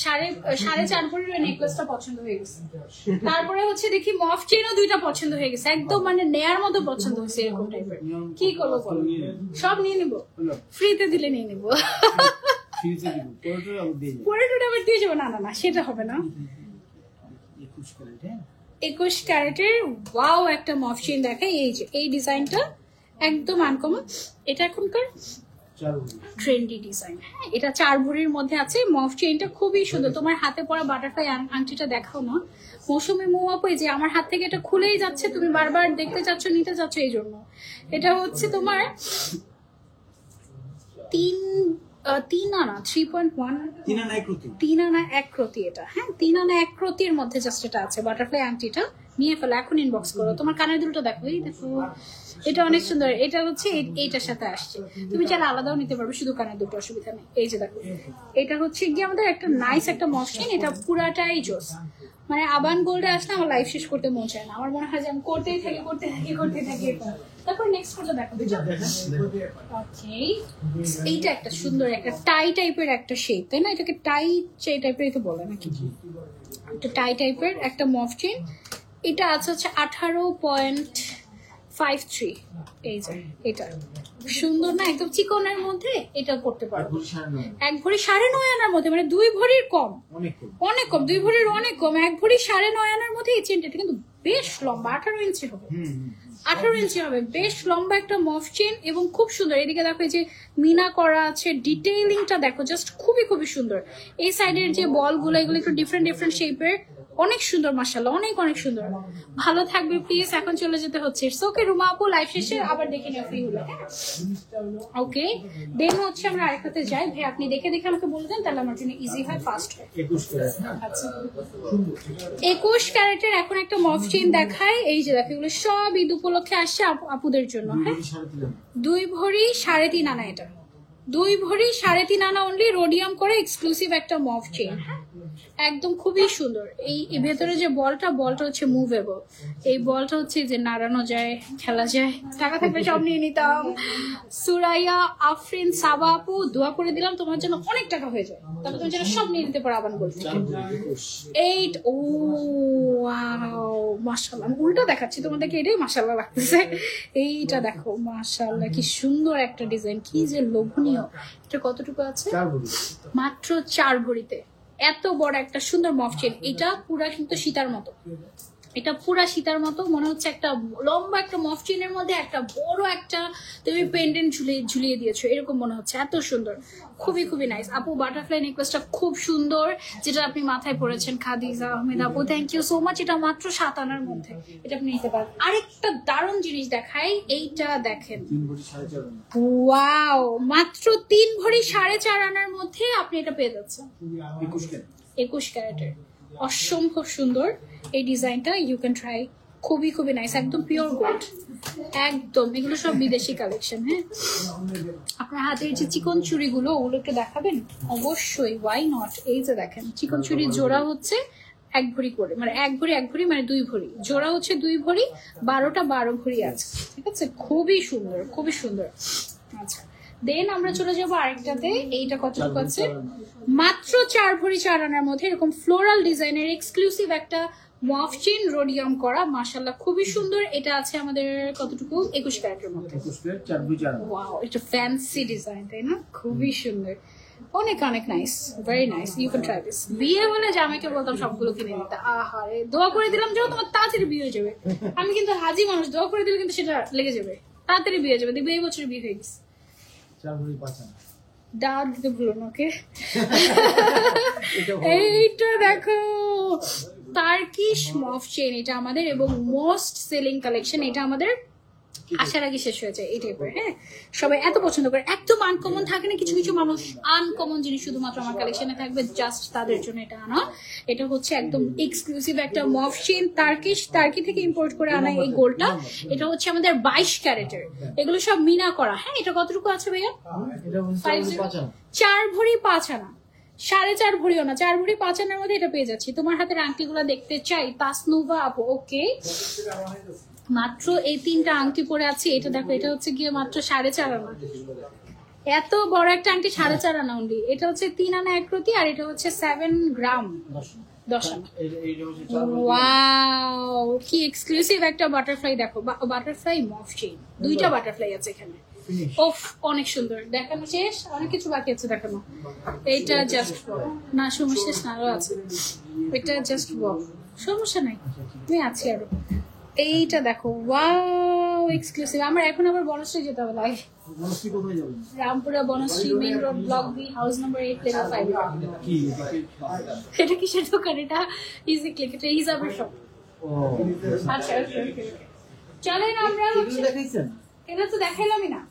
4.5 ভরির ওই নেকলেসটা পছন্দ হয়ে গেছে। তারপরে হচ্ছে দেখি মফ চেইনও 2টা পছন্দ হয়ে গেছে, একদম মানে নেয়ার মতো পছন্দ হয়েছে, এরকম টাইপের। কি করবো বলো, সব নিয়ে নিবো, ফ্রিতে দিলে নিয়ে নিবো। পরেরটা আবার দিয়ে যাবো? না না না, সেটা হবে না। 21 ক্যারেটের ওয়াও একটা মফ চেইন দেখাই। এই যে এই ডিজাইনটা একদম আনকমন, এটা এখনকার ট্রেন্ডি ডিজাইন। হ্যাঁ এটা 4 ভরির মধ্যে আছে। মফ চেইনটা খুবই সুন্দর। তোমার হাতে পরা বাটারফ্লাই আংটিটা দেখাও না মৌসুমী আপু, যে আমার হাত থেকে এটা খুলেই যাচ্ছে, তুমি বারবার দেখতে চাচ্ছ, নিতে চাচ্ছ, এই জন্য। এটা হচ্ছে তোমার 3 আনা 3.1, 3 আনা 1 রতি। এটা হ্যাঁ 3 আনা 1 রতির মধ্যে জাস্ট এটা আছে। বাটারফ্লাই আংটিটা নিয়ে ফেলো, এখন ইনবক্স করো। তোমার কানের দুলটা দেখো, এই দেখো, এটা অনেক সুন্দর। এটা হচ্ছে এইটার সাথে আসছে, তুমি চাইলে আলাদাও নিতে পারবে, শুধু কানের দুটো অসুবিধা নেই। এই যে দেখো, এটা হচ্ছে গিয়ে আমাদের একটা নাইস একটা মফ চেইন। এটা পুরাটাই জোস, মানে আবান গোল্ডে আসলে আমার লাইফ শেষ করতে মন চায় না। আমার মনে হয় যে আমি করতেই থাকি। তারপর নেক্সট কোনটা দেখো। ওকে, এইটা একটা সুন্দর একটা টাই টাইপের একটা শেপ, তাই না? এটাকে টাই টাইপের তো বলে নাকি, একটা টাই টাইপের একটা মফ চেইন। এটা আছে হচ্ছে 18.53। এই যে এটা সুন্দর না, একদম চিকনের মধ্যে। এটা করতে পারবো 1 ভরি 9.5 আনার মধ্যে, মানে 2 ভরির কম, অনেক কম। 2 ভরির অনেক কম, 1 ভরি 9.5 আনার মধ্যে এই চেনটা। এটা কিন্তু বেশ লম্বা, 18 ইঞ্চি হবে, 18 ইঞ্চি হবে, বেশ লম্বা একটা মফ চেন এবং খুব সুন্দর। এদিকে দেখো এই যে মিনা করা আছে, ডিটেইলিংটা দেখো জাস্ট খুবই খুবই সুন্দর। এই সাইডের যে বলগুলো এগুলো একটু ডিফারেন্ট ডিফারেন্ট শেপের, অনেক সুন্দর মাশাআল্লাহ, অনেক অনেক সুন্দর। ভালো থাকবে প্লিজ, এখন চলে যেতে হচ্ছে। ইটস ওকে রুমা আপু, লাইভ শেষে আবার দেখে নিও ফ্রি হলে। ওকে দেন হচ্ছে আমরা আরেকটাতে যাই। ভাই আপনি দেখে দেখে আমাকে বলে দেন, তাহলে আমার জন্য ইজি হয়, ফাস্ট হয়। 21 ক্যারেটের এখন একটা মফ চেইন দেখায়। এই যে দেখো এগুলো সব ঈদ উপলক্ষে আসছে আপুদের জন্য। হ্যাঁ 2 ভরি 3.5 আনা, এটা 2 ভরি 3.5 আনা অনলি, রোডিয়াম করে এক্সক্লুসিভ একটা মফ চেইন। হ্যাঁ একদম খুবই সুন্দর। এই ভেতরে যে বলটা হচ্ছে মুভেবল। এই বলটা হচ্ছে যে নাড়ানো যায়, খেলা যায়। টাকা থাকলে সব নিয়ে নিতাম। সুরাইয়া আফরিন সাবা আপু, দোয়া করে দিলাম তোমার জন্য অনেক টাকা হয়ে যায়, তবে তোমার জন্য সব নিয়ে নিতে পারো আবার বলতে। 8 ও ওয়াও মাশাআল্লাহ, আমি উল্টো দেখাচ্ছি তোমাদেরকে, এটাই মাশাআল্লাহ লাগতেছে। এইটা দেখো মাশাআল্লাহ কি সুন্দর একটা ডিজাইন, কি যে লোভনীয়। এটা কতটুকু আছে? মাত্র 4 ভরিতে এত বড় একটা সুন্দর মফ চেন। এটা পুরা কিন্তু সীতার মতো, এটা পুরা সীতার মতো মনে হচ্ছে। একটা লম্বা একটা মফ চেনের মধ্যে একটা বড় একটা তুমি পেন্ডেন্ট ঝুলিয়ে দিয়েছো, এরকম মনে হচ্ছে। এত সুন্দর, খুবই খুবই নাইস। আপু বাটারফ্লাই নেকলেসটা খুব সুন্দর, যেটা আপনি মাথায় পরেছেন। খাদিজা আহমেদ আপু থ্যাংক ইউ সো মাচ। এটা মাত্র 7 আনার মধ্যে, এটা আপনি নিতে পারেন। আরেকটা দারুণ জিনিস দেখাই, এইটা দেখেন, ওয়াও মাত্র 3 ভরি 4.5 আনার মধ্যে আপনি এটা পেয়ে যাচ্ছেন। 21 ক্যারেটের, অসম্ভব সুন্দর এই ডিজাইনটা, ইউ ক্যান ট্রাই। খুবই খুবই নাইস, একদম পিওর গোল্ড, একদম। এগুলো সব বিদেশি কালেকশন। হ্যাঁ আপনার হাতের যে চিকন চুড়িগুলো, ওগুলো একটু দেখাবেন অবশ্যই, ওয়াই নট। এই যে দেখেন চিকন চুড়ির জোড়া হচ্ছে 1 ভরি করে, মানে 1 ভরি মানে 2 ভরি, জোড়া হচ্ছে 2 ভরি, 12টা 12 ভরি আছে। ঠিক আছে, খুবই সুন্দর, খুবই সুন্দর। আচ্ছা দেন আমরা চলে যাবো আরেকটাতে। এইটা কতটুকু আছে? মাত্র 4 ভরি 4 আনার মধ্যে এরকম ফ্লোরাল ডিজাইনের এক্সক্লুসিভ একটা মফ চেইন, রোডিয়াম করা, মাশাআল্লাহ খুবই সুন্দর। এটা আছে আমাদের কতটুকু? 21 ক্যারেটের মধ্যে। ওয়াও, এটা ফ্যান্সি ডিজাইন, তাই না? খুবই সুন্দর, অনেক অনেক nice, very nice. You can try this. বিয়ে হলে জামাইকে বলতাম সবগুলো কিনে দিতে। আহারে, দোয়া করে দিলাম যে তোমার তাড়াতাড়ি বিয়ে হয়ে যাবে। আমি কিন্তু হাজি মানুষ, দোয়া করে দিলে কিন্তু সেটা লেগে যাবে, তাড়াতাড়ি বিয়ে হয়ে যাবে। দেখবে এই বছর বিয়ে হয়ে গেছে। ডাক দিতে ভুলো না, ওকে? এইটা দেখো টার্কিশ মফ চেইন, এটা আমাদের এবং মোস্ট সেলিং কালেকশন। এটা আমাদের আসার আগে শেষ হয়ে যায় এই টাইপের। হ্যাঁ সবাই এত পছন্দ করে, একদম আনকমন থাকে না কিছু কিছু মানুষ, আনকমন জিনিস শুধুমাত্র আমার কালেকশনে থাকবে, জাস্ট তাদের জন্য এটা আনা। এটা হচ্ছে একদম এক্সক্লুসিভ একটা মফ চেইন, টার্কি থেকে ইম্পোর্ট করে আনা এই গোল্ডটা। এটা হচ্ছে আমাদের 22 ক্যারেটের, এগুলো সব মিনা করা। হ্যাঁ এটা কতটুকু আছে ভাইয়া? 4 ভরি 5 আনা, 4.5 ভরিও না, 4 ভরি 5 আনার মধ্যে এটা পেয়ে যাচ্ছি। তোমার হাতের আংটিগুলো দেখতে চাই, তাসনুভা আপু। ওকে মাত্র এই 3টা আংটি পরে আছে। এটা দেখো, এটা হচ্ছে গিয়ে মাত্র 4.5 আনা, এত বড় একটা আংটি 4.5 আনা অনলি। এটা হচ্ছে 3 আনা 1 রতি, আর এটা হচ্ছে 7 গ্রাম 10 আনা। ওয়াও কি এক্সক্লুসিভ একটা বাটারফ্লাই, দেখো বাটারফ্লাই মফ চেইন, 2টা বাটারফ্লাই আছে এখানে। ওফ অনেক সুন্দর, দেখানো শেষ, অনেক কিছু বাকি আছে দেখানো। এইটা জাস্ট না, সমস্যা না, আরো আছে। এটা জাস্ট সমস্যা নাই, আমি আছি আরো। এইটা দেখো, ওয়াও এক্সক্লুসিভ। আমার এখন আবার বনশ্রী যেতে হবে, লাগে Rampura Banasree main road, block B, house number 8, level 5। এটা কিসের দোকান? এটা ইজি ক্লিক, এটা হিসাবের শপ। আচ্ছা চলেন আমরা, এটা তো দেখাইলামই না,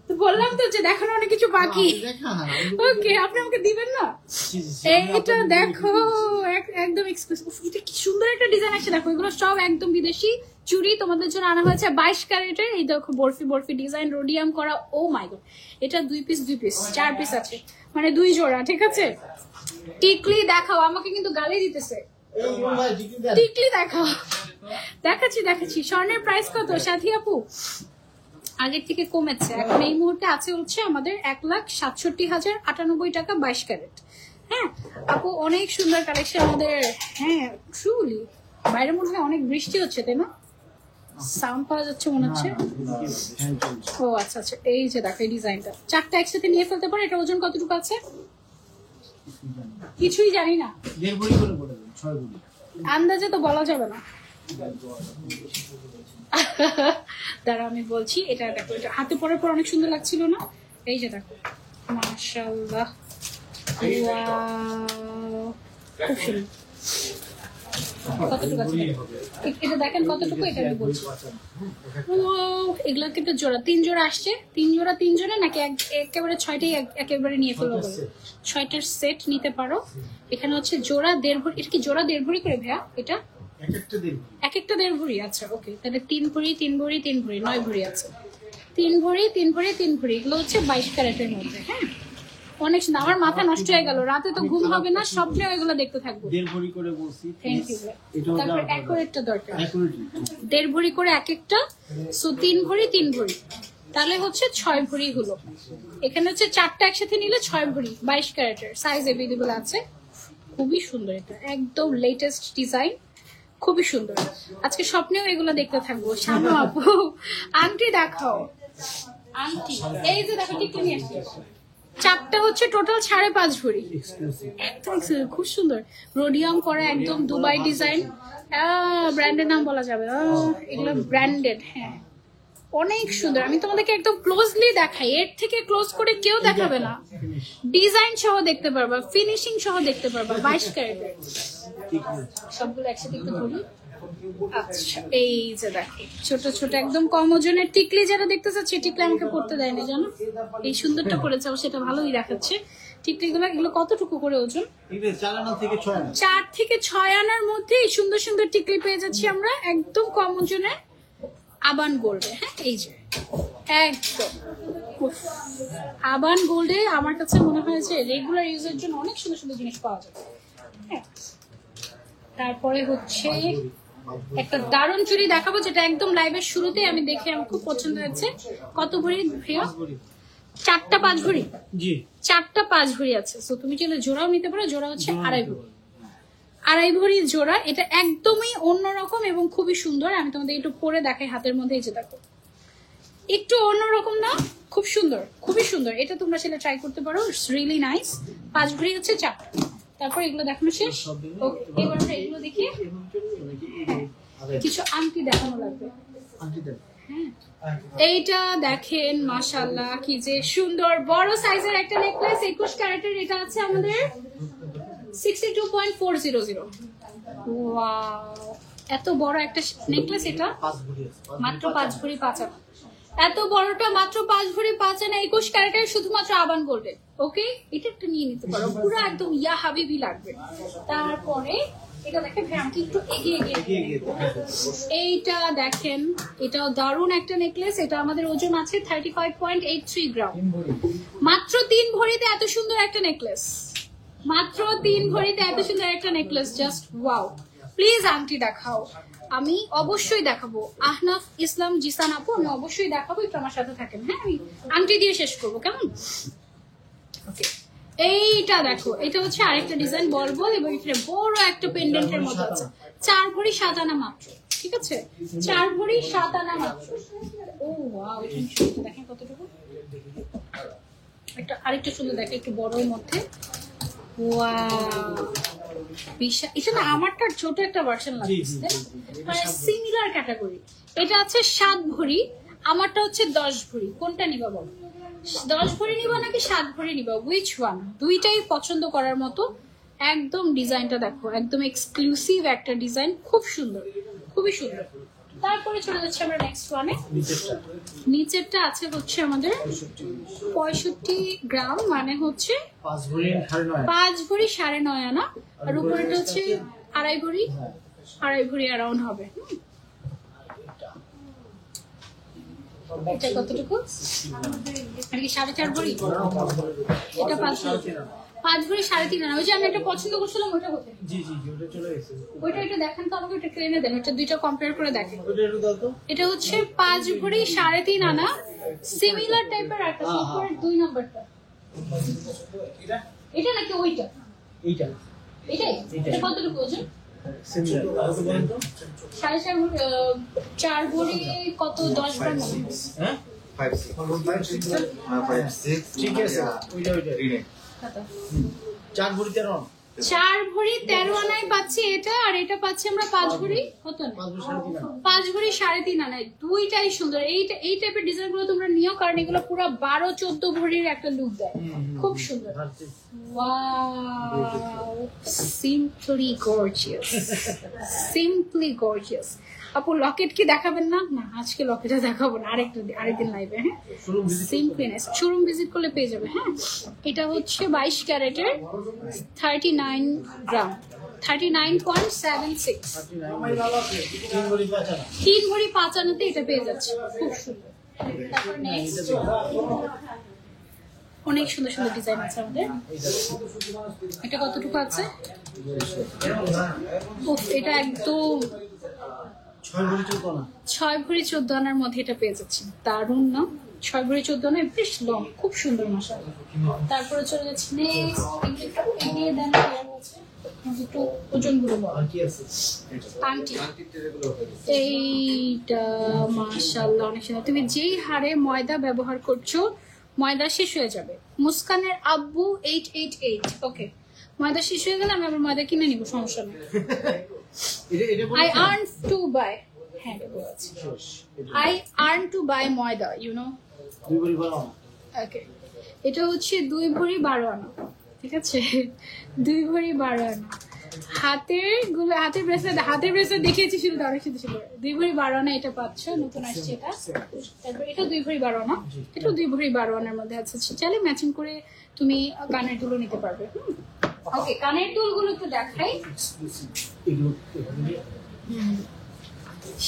তো বললাম তো যে দেখানো অনেক কিছু বাকি। ওকে আপনি আমাকে দিবেন না? এটা দেখো একদম এক্সক্লুসিভ, এটা কি সুন্দর একটা ডিজাইন আছে। দেখো এগুলো সব একদম বিদেশি চুড়ি, তোমাদের জন্য আনা হয়েছে 22 ক্যারেটের। এই দেখো বরফি ডিজাইন, রোডিয়াম করা। ও মাই গড, এটা 2 পিস 4 পিস আছে, মানে 2 জোড়া। ঠিক আছে টিকলি দেখাও, আমাকে কিন্তু গালি দিতেছে। টিকলি দেখাও, দেখাচ্ছি। স্বর্ণের প্রাইস কত সাথী আপু? আগের থেকে কমেছে, এখন এই মুহূর্তে আছে হচ্ছে আমাদের 1,67,098 টাকা 22 ক্যারেট। হ্যাঁ আপু অনেক সুন্দর কালেকশন আমাদের। হ্যাঁ ট্রুলি, বাইরে মনে হয় অনেক বৃষ্টি হচ্ছে, তাই না? সাউন্ড পাওয়া যাচ্ছে মনে হচ্ছে। ও আচ্ছা, এই যে দেখো এই ডিজাইনটা 4টা একসাথে নিয়ে ফেলতে পারো। এটা ওজন কতটুকু আছে? কিছুই জানি না, আন্দাজে তো বলা যাবে না। দাঁড়া আমি বলছি, এটা দেখো, এটা হাতে পরার পর অনেক সুন্দর লাগছিল না? এই যে দেখো, মাশাআল্লাহ, ওয়াও, খুব সুন্দর। কতটুকু আছে এটা দেখেন, কতটুকু, এটা আমি বলছি। ও এগুলা কিন্তু জোড়া, 3 জোড়া আসছে, 3 জোড়া 3 জোড়া নাকি একেবারে 6টাই একেবারে নিয়ে ফেলবো? 6টার সেট নিতে পারো। এখানে হচ্ছে জোড়া 1.5 ভরি। এটা কি জোড়া 1.5 ভরি করে ভাইয়া? এটা এক একটা 1.5 ভরি। আচ্ছা ওকে, তাহলে 3 ভরি 3 ভরি 3 ভরি 9 ভরি আছে। 3 ভরি 3 ভরি 3 ভরি, এগুলো হচ্ছে 22 ক্যারেটের মধ্যে। হ্যাঁ, অনেক সুন্দর। আমার মাথা নষ্ট হয়ে গেল, রাতে তো ঘুম হবে না, স্বপ্নেও এগুলো দেখতে থাকবো। 1.5 ভরি করে বলছি। Thank you. তারপর একটা দরকার, 1.5 ভরি করে এক একটা। সো 3 ভরি 3 ভরি, তাহলে হচ্ছে 6 ভরি হলো। এখানে হচ্ছে 4টা একসাথে নিলে 6 ভরি, 22 ক্যারেটের। সাইজ এভেলেবল আছে। খুবই সুন্দর, এটা একদম লেটেস্ট ডিজাইন, খুবই সুন্দর। আজকে স্বপ্নেও এগুলো দেখতে থাকবো। শানু আপু, আন্টি দেখাও, আন্টি এই যে দেখো, টিকলি নিয়ে আসছি। 4টা হচ্ছে টোটাল 5.5 ভরি, একদম খুব সুন্দর। রোডিয়াম করা, একদম দুবাই ডিজাইন। ব্র্যান্ডের নাম বলা যাবে, এগুলো ব্র্যান্ডেড। হ্যাঁ, অনেক সুন্দর। আমি তোমাদেরকে একদম ক্লোজলি দেখাই, এর থেকে ক্লোজ করে কেউ দেখাবে না। ডিজাইন সহ দেখতে পারবা, ফিনিশিং সহ দেখতে পারবা। 22 ক্যারেটের সবগুলো একসাথে একটু ধরি। আচ্ছা, এই যে দেখো, ছোট ছোট একদম কম ওজনের টিকলি। যারা দেখতে চাচ্ছে, টিকলি আমাকে পড়তে দেয়নি জানো, এই সুন্দরটা পড়েছে, সেটা ভালোই দেখাচ্ছে। টিকলিগুলো এগুলো কতটুকু করে ওজন? 4 থেকে 6 আনার মধ্যে এই সুন্দর সুন্দর টিকলি পেয়ে যাচ্ছি আমরা, একদম কম ওজনে, আবান গোল্ডে। হ্যাঁ, এই যে একদম আবান গোল্ডে আমার কাছে মনে হয়েছে রেগুলার ইউজের জন্য অনেক সুন্দর সুন্দর জিনিস পাওয়া যাবে। হ্যাঁ, তারপরে হচ্ছে একটা দারুণ চুড়ি দেখাবো, যেটা একদম লাইভের শুরুতে আমি দেখে আমার খুব পছন্দ হয়েছে। কত ভরি ভাইয়া? 4টা 5 ভরি। জি, 4টা 5 ভরি আছে। সো তুমি চাইলে জোড়াও নিতে পারো। জোড়া হচ্ছে 2.5 ভরি, 2.5 ভরি জোড়া। এটা একদমই অন্যরকম এবং খুবই সুন্দর। আমি তোমাদের একটু পরে দেখাই হাতের মধ্যে। এই যে দেখো, একটু অন্যরকম না? খুব সুন্দর, খুবই সুন্দর। এটা তোমরা সেটা ট্রাই করতে পারো, ইটস রিয়েলি নাইস। 5 ভরি হচ্ছে 4টা। তারপর এগুলো দেখানো শেষ। ওকে, এবার আমরা এগুলো দেখি। কিছু আংটি দেখানো লাগবে। হ্যাঁ, এইটা দেখেন, মাশাআল্লাহ, কি যে সুন্দর বড় সাইজের একটা নেকলেস। 21 ক্যারেটের। এটা আছে আমাদের 62.400। ওয়াও, এত বড় একটা নেকলেস। এটা মাত্র 5 ভরি 5 আনা। এত বড়টা মাত্র 5 ভরি 5 আনা, 21 ক্যারেটের, শুধুমাত্র আবান গোল্ডে। ওকে, এটা একটা নিয়ে নিতে পারো, পুরো একদম ইয়া হাবিবি লাগবে। তারপরে এটা দেখেন, আমি একটু এগিয়ে এইটা দেখেন, এটাও দারুণ একটা নেকলেস। এটা আমাদের ওজন আছে 35.83 গ্রাম। মাত্র 3 ভরিতে এত সুন্দর একটা নেকলেস, মাত্র 3 ভরিতে এত সুন্দর একটা নেকলেস, জাস্ট ওয়াও। প্লিজ আংটি দেখাও, আমি অবশ্যই দেখাবো। আহনাফ ইসলাম জিসান আপু, আমি অবশ্যই দেখাবো, একটু আমার সাথে থাকেন। হ্যাঁ, আমি আংটি দিয়ে শেষ করবো, কেমন? ওকে, এইটা দেখো, এটা হচ্ছে আরেকটা ডিজাইন, বল বল, এবং এখানে বড় একটা পেন্ডেন্টের মতো আছে। 4 ভরি 7 আনা মাত্র। ঠিক আছে, 4 ভরি 7 আনা মাত্র। ও ওয়াও, এটা সুন্দর। দেখেন কতটুকু, একটা আরেকটা সুন্দর, দেখে একটু বড়র মধ্যে। ওয়াও, বিশাল। এটা না আমারটার ছোট একটা ভার্সন লাগছে, মানে সিমিলার ক্যাটাগরি। এটা আছে 7 ভরি, আমারটা হচ্ছে 10 ভরি। কোনটা নিবা বলো? 10 ভরি নিবা নাকি 7 ভরি নিবা? Which one? দুইটাই পছন্দ করার মতো। একদম ডিজাইনটা দেখো, একদম এক্সক্লুসিভ একটা ডিজাইন, খুব সুন্দর, খুবই সুন্দর। তারপরে চলে যাচ্ছে আমরা নেক্সট ওয়ানে। নিচেরটা আছে হচ্ছে আমাদের 65 গ্রাম, মানে হচ্ছে 5 ভরি 9.5 আনা। আর উপরেটা হচ্ছে 2.5 ভরি, 2.5 ভরি অ্যারাউন্ড হবে। এটা কতটুকু? আর কি 4.5 ভরি? এটা 5 ভরি 3.5 আনা। ওই যে আমি একটা পছন্দ করছিলাম, ওটা কোথায়? জি জি, ওটা চলে গেছে। ওইটা একটু দেখেন তো আমাকে, ওটা ক্রেনে দেন, ওটা দুইটা কম্পেয়ার করে দেখেন। এটা হচ্ছে 5 ভরি 3.5 আনা, সিমিলার টাইপের একটা, উপরের 2 নম্বরটা। এটা নাকি ওইটা? এইটা। এটাই? এটা কতটুকু ওজন? সিমিলার। 4 ভরি কত? 10 গ্রাম। হ্যাঁ, 5 6 ঠিক আছে। ওইটা 4 ভরি 13। 4 ভরি 13 আনায় পাচ্ছি এটা, আর এটা পাচ্ছি আমরা 5 ভরি কত না 5 ভরি 3.5 আনায়। দুইটাই সুন্দর। এই টাইপের ডিজাইন গুলো তোমরা নিও, কারণ এগুলো পুরো 12-14 ভরির একটা লুক দেয়, খুব সুন্দর। Wow, simply gorgeous, simply gorgeous. আপু লকেট কি দেখাবেন না? না আজকে লকেটটা দেখাবো না, আরেকদিন লাইভে। হ্যাঁ, সিম্পলি নাইস। শোরুম ভিজিট করলে পেয়ে যাবে। হ্যাঁ, এটা হচ্ছে 22 ক্যারেটের 39 গ্রাম, 39.76, 3 ভরি 5 আনাতে এটা পেয়ে যাচ্ছে, খুব সুন্দর। তারপর নেক্সট অনেক সুন্দর সুন্দর ডিজাইন আছে আমাদের। এটা কতটুকু আছে? এটা একদম 6 ভরি 14 আনার মধ্যে এটা পেয়ে যাচ্ছি। দারুণ না? 6 ভরি 14 আনা, বেশ লং, খুব সুন্দর মাশাআল্লাহ। তারপরে চলে যাচ্ছে নেক্সট, এগিয়ে দেন। একটু ওজন গুলো বল। আংটি, এইটা মাশাআল্লাহ অনেক সুন্দর। তুমি যেই হারে ময়দা ব্যবহার করছো, ময়দা শেষ হয়ে যাবে। মুস্কানের আব্বু 888। ওকে, ময়দা শেষ হয়ে গেলে আমি আবার ময়দা কিনে নিব, সমস্যা নেই। I earn to buy. হ্যাঁ, I earn to buy ময়দা, you know. 2 ভরি 12 আনা। ওকে, এটা হচ্ছে 2 ভরি 12 আনা, ঠিক আছে? 2 ভরি 12 আনা। হাতের ব্রেসলেট দেখিয়েছি শুধু, অনেক সুন্দর ছিল। 2 ভরি 12 আনা এটা পাচ্ছ, নতুন আসছে এটা। তারপর এটা 2 ভরি 12 আনা, এটা 2 ভরি 12 আনার মধ্যে আছে। চাইলে ম্যাচিং করে তুমি কানের দুলও নিতে পারবে। ওকে, কানের দুলগুলো একটু দেখাই।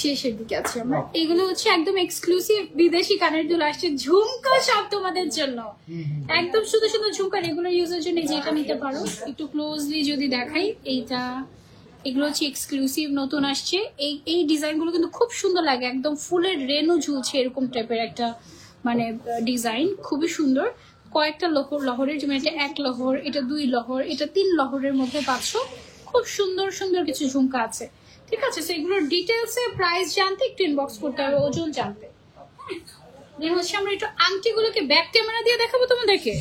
শেষের দিকে আছে আমরা। এগুলো হচ্ছে একদম এক্সক্লুসিভ বিদেশি কানের দুল আসছে, ঝুমকা সব তোমাদের জন্য, একদম সুন্দর সুন্দর ঝুমকা। রেগুলার ইউজের জন্য যেটা নিতে পারো। একটু ক্লোজলি যদি দেখাই, এইটা, এগুলো হচ্ছে এক্সক্লুসিভ, নতুন আসছে। এই ডিজাইনগুলো কিন্তু খুব সুন্দর লাগে, একদম ফুলের রেনু ঝুলছে এরকম টাইপের একটা মানে ডিজাইন, খুবই সুন্দর। কয়েকটা লহরের, যেমন এটা 1 লহর, এটা 2 লহর, এটা 3 লহরের মধ্যে পাচ্ছ। খুব সুন্দর সুন্দর কিছু ঝুমকা আছে, ঠিক আছে? সেগুলোর ডিটেলসে প্রাইস জানতে একটু ইনবক্স করতে হবে, ওজন জানতে। দেন হচ্ছে আমরা একটু আংটিগুলোকে ব্যাক ক্যামেরা দিয়ে দেখাবো তোমাদেরকে,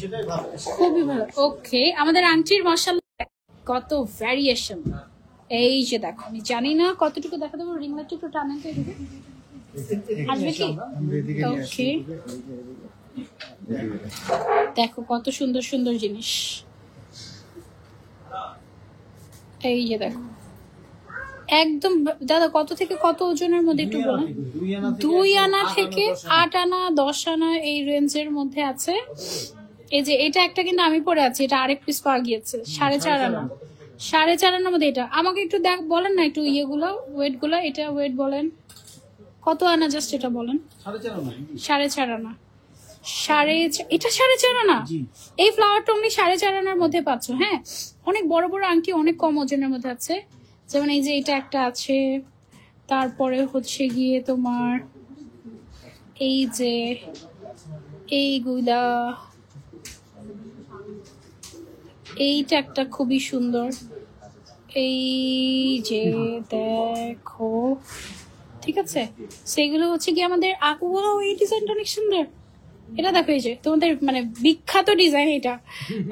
খুবই ভালো। ওকে, আমাদের আংটির মাশাআল্লাহ কত ভ্যারিয়েশন। এই যে দেখো, আমি জানি না কতটুকু দেখা দেবো, রিং লাইট একটু টানেন তো এদিকে, আসবে কি? ওকে, দেখো কত সুন্দর সুন্দর জিনিস। এই যে দেখো, একদম দাদা কত থেকে কত ওজনের মধ্যে একটু বলুন? 2 আনা থেকে 8 আনা 10 আনা এই রেঞ্জের মধ্যে আছে। এই যে এটা একটা কিন্তু আমি পরে আছি, এটা আরেক পিস পাওয়া গিয়েছে 4.5 আনা, 4.5 আনার মধ্যে। এটা আমাকে একটু বলেন না একটু ইয়েগুলো, ওয়েট গুলো। এটা ওয়েট বলেন কত আনা, জাস্ট এটা বলেন। 4.5 আনা, এটা 4.5 আনা। এই ফ্লাওয়ারটা অনলি 4.5 আনার মধ্যে পাচ্ছ। হ্যাঁ, অনেক বড় বড় আংটি অনেক কম ওজনের মধ্যে আছে, যেমন এই যে এটা একটা আছে। তারপরে হচ্ছে গিয়ে তোমার এই যে এইগুলা, এইটা একটা খুবই সুন্দর। এই যে দেখো, ঠিক আছে? সেগুলো হচ্ছে কি আমাদের এই ডিজাইনটা অনেক সুন্দর। এটা দেখো, এই যে তোমাদের মানে বিখ্যাত ডিজাইন এটা,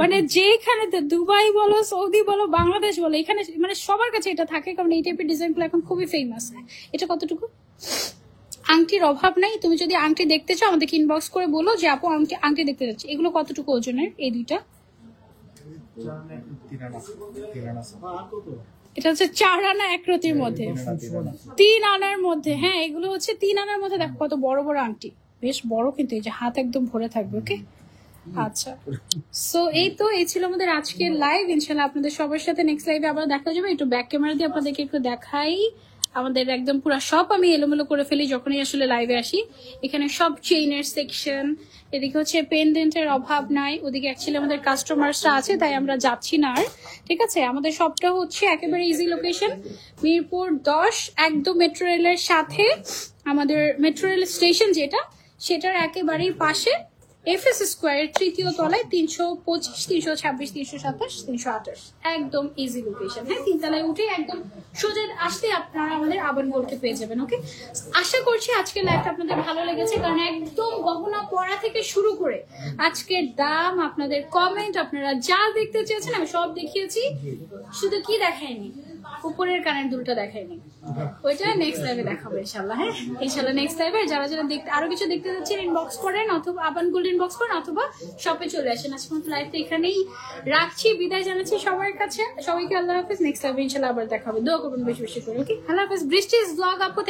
মানে যেখানে দুবাই বলো, সৌদি বলো, বাংলাদেশ বলো, এখানে মানে সবার কাছে এটা থাকে, কারণ এই টাইপের ডিজাইনগুলো এখন খুবই ফেমাস। এটা কতটুকু? আংটির অভাব নাই, তুমি যদি আংটি দেখতে চাও আমাদেরকে ইনবক্স করে বলো যে আপু আংটি দেখতে যাচ্ছি। এগুলো কতটুকু ওজনের এই দুইটা? এটা হচ্ছে 4 আনা 1 রতির মধ্যে, 3 আনার মধ্যে। হ্যাঁ, এগুলো হচ্ছে 3 আনার মধ্যে। দেখো কত বড় বড় আংটি, বেশ বড়, কিন্তু এই যে হাত একদম ভরে থাকবে। ওকে, আচ্ছা। সো এই ছিল আমাদের আজকের লাইভ। ইনশাআল্লাহ আপনাদের সবার সাথে নেক্সট লাইভে আবার দেখা যাবে। একটু ব্যাক ক্যামেরা দিয়ে আপনাদেরকে একটু দেখাই। আমাদের একদম পুরো সব আমি এলোমেলো করে ফেলি যখনই আসলে লাইভে আসি। এখানে সব চেইনের সেকশন, এদিকে হচ্ছে পেন্ডেন্টের অভাব নাই, ওদিকে অ্যাকচুয়ালি আমাদের কাস্টমার্সরা আছে তাই আমরা যাচ্ছি না আর, ঠিক আছে? আমাদের সবটা হচ্ছে একেবারে ইজি লোকেশন, মিরপুর 10, একদম মেট্রো রেলের সাথে, আমাদের মেট্রো রেল স্টেশন যেটা, সেটার একেবারেই পাশে এফএস স্কোয়ারের 3য় তলায় 325, 326, 327, 328 একদম ইজি লোকেশন। হ্যাঁ, 3 তলায় উঠে একদম সোজা আসতে আপনারা আমাদের আবান গোল্ডকে পেয়ে যাবেন। ওকে, আশা করছি আজকের লাইভটা আপনাদের ভালো লেগেছে, কারণ একদম গহনা পরা থেকে শুরু করে আজকের দাম, আপনাদের কমেন্ট, আপনারা যা দেখতে চেয়েছেন আমি সব দেখিয়েছি। শুধু কি দেখায়নি, উপরের কানের দুলটা দেখায়নি, ওইটা নেক্সট লাইভে দেখাবো ইনশাল্লাহ। হ্যাঁ, ইনশাল্লাহ নেক্সট লাইভে যারা যারা দেখতে আরো কিছু দেখতে যাচ্ছেন ইনবক্স করেন, অথবা আবান গোল্ড ইনবক্স করেন, অথবা শপে চলে আসেন। আজকে মতো লাইভটা এখানেই রাখছি, বিদায় জানাচ্ছি সবার কাছে। সবাইকে আল্লাহ হাফেজ। নেক্সট লাইভে ইনশাল্লাহ আবার দেখাবো। দোয়া করবেন বেশি বেশি করে। ওকে, আল্লাহ হাফেজ। বৃষ্টিস ব্লগ আপু।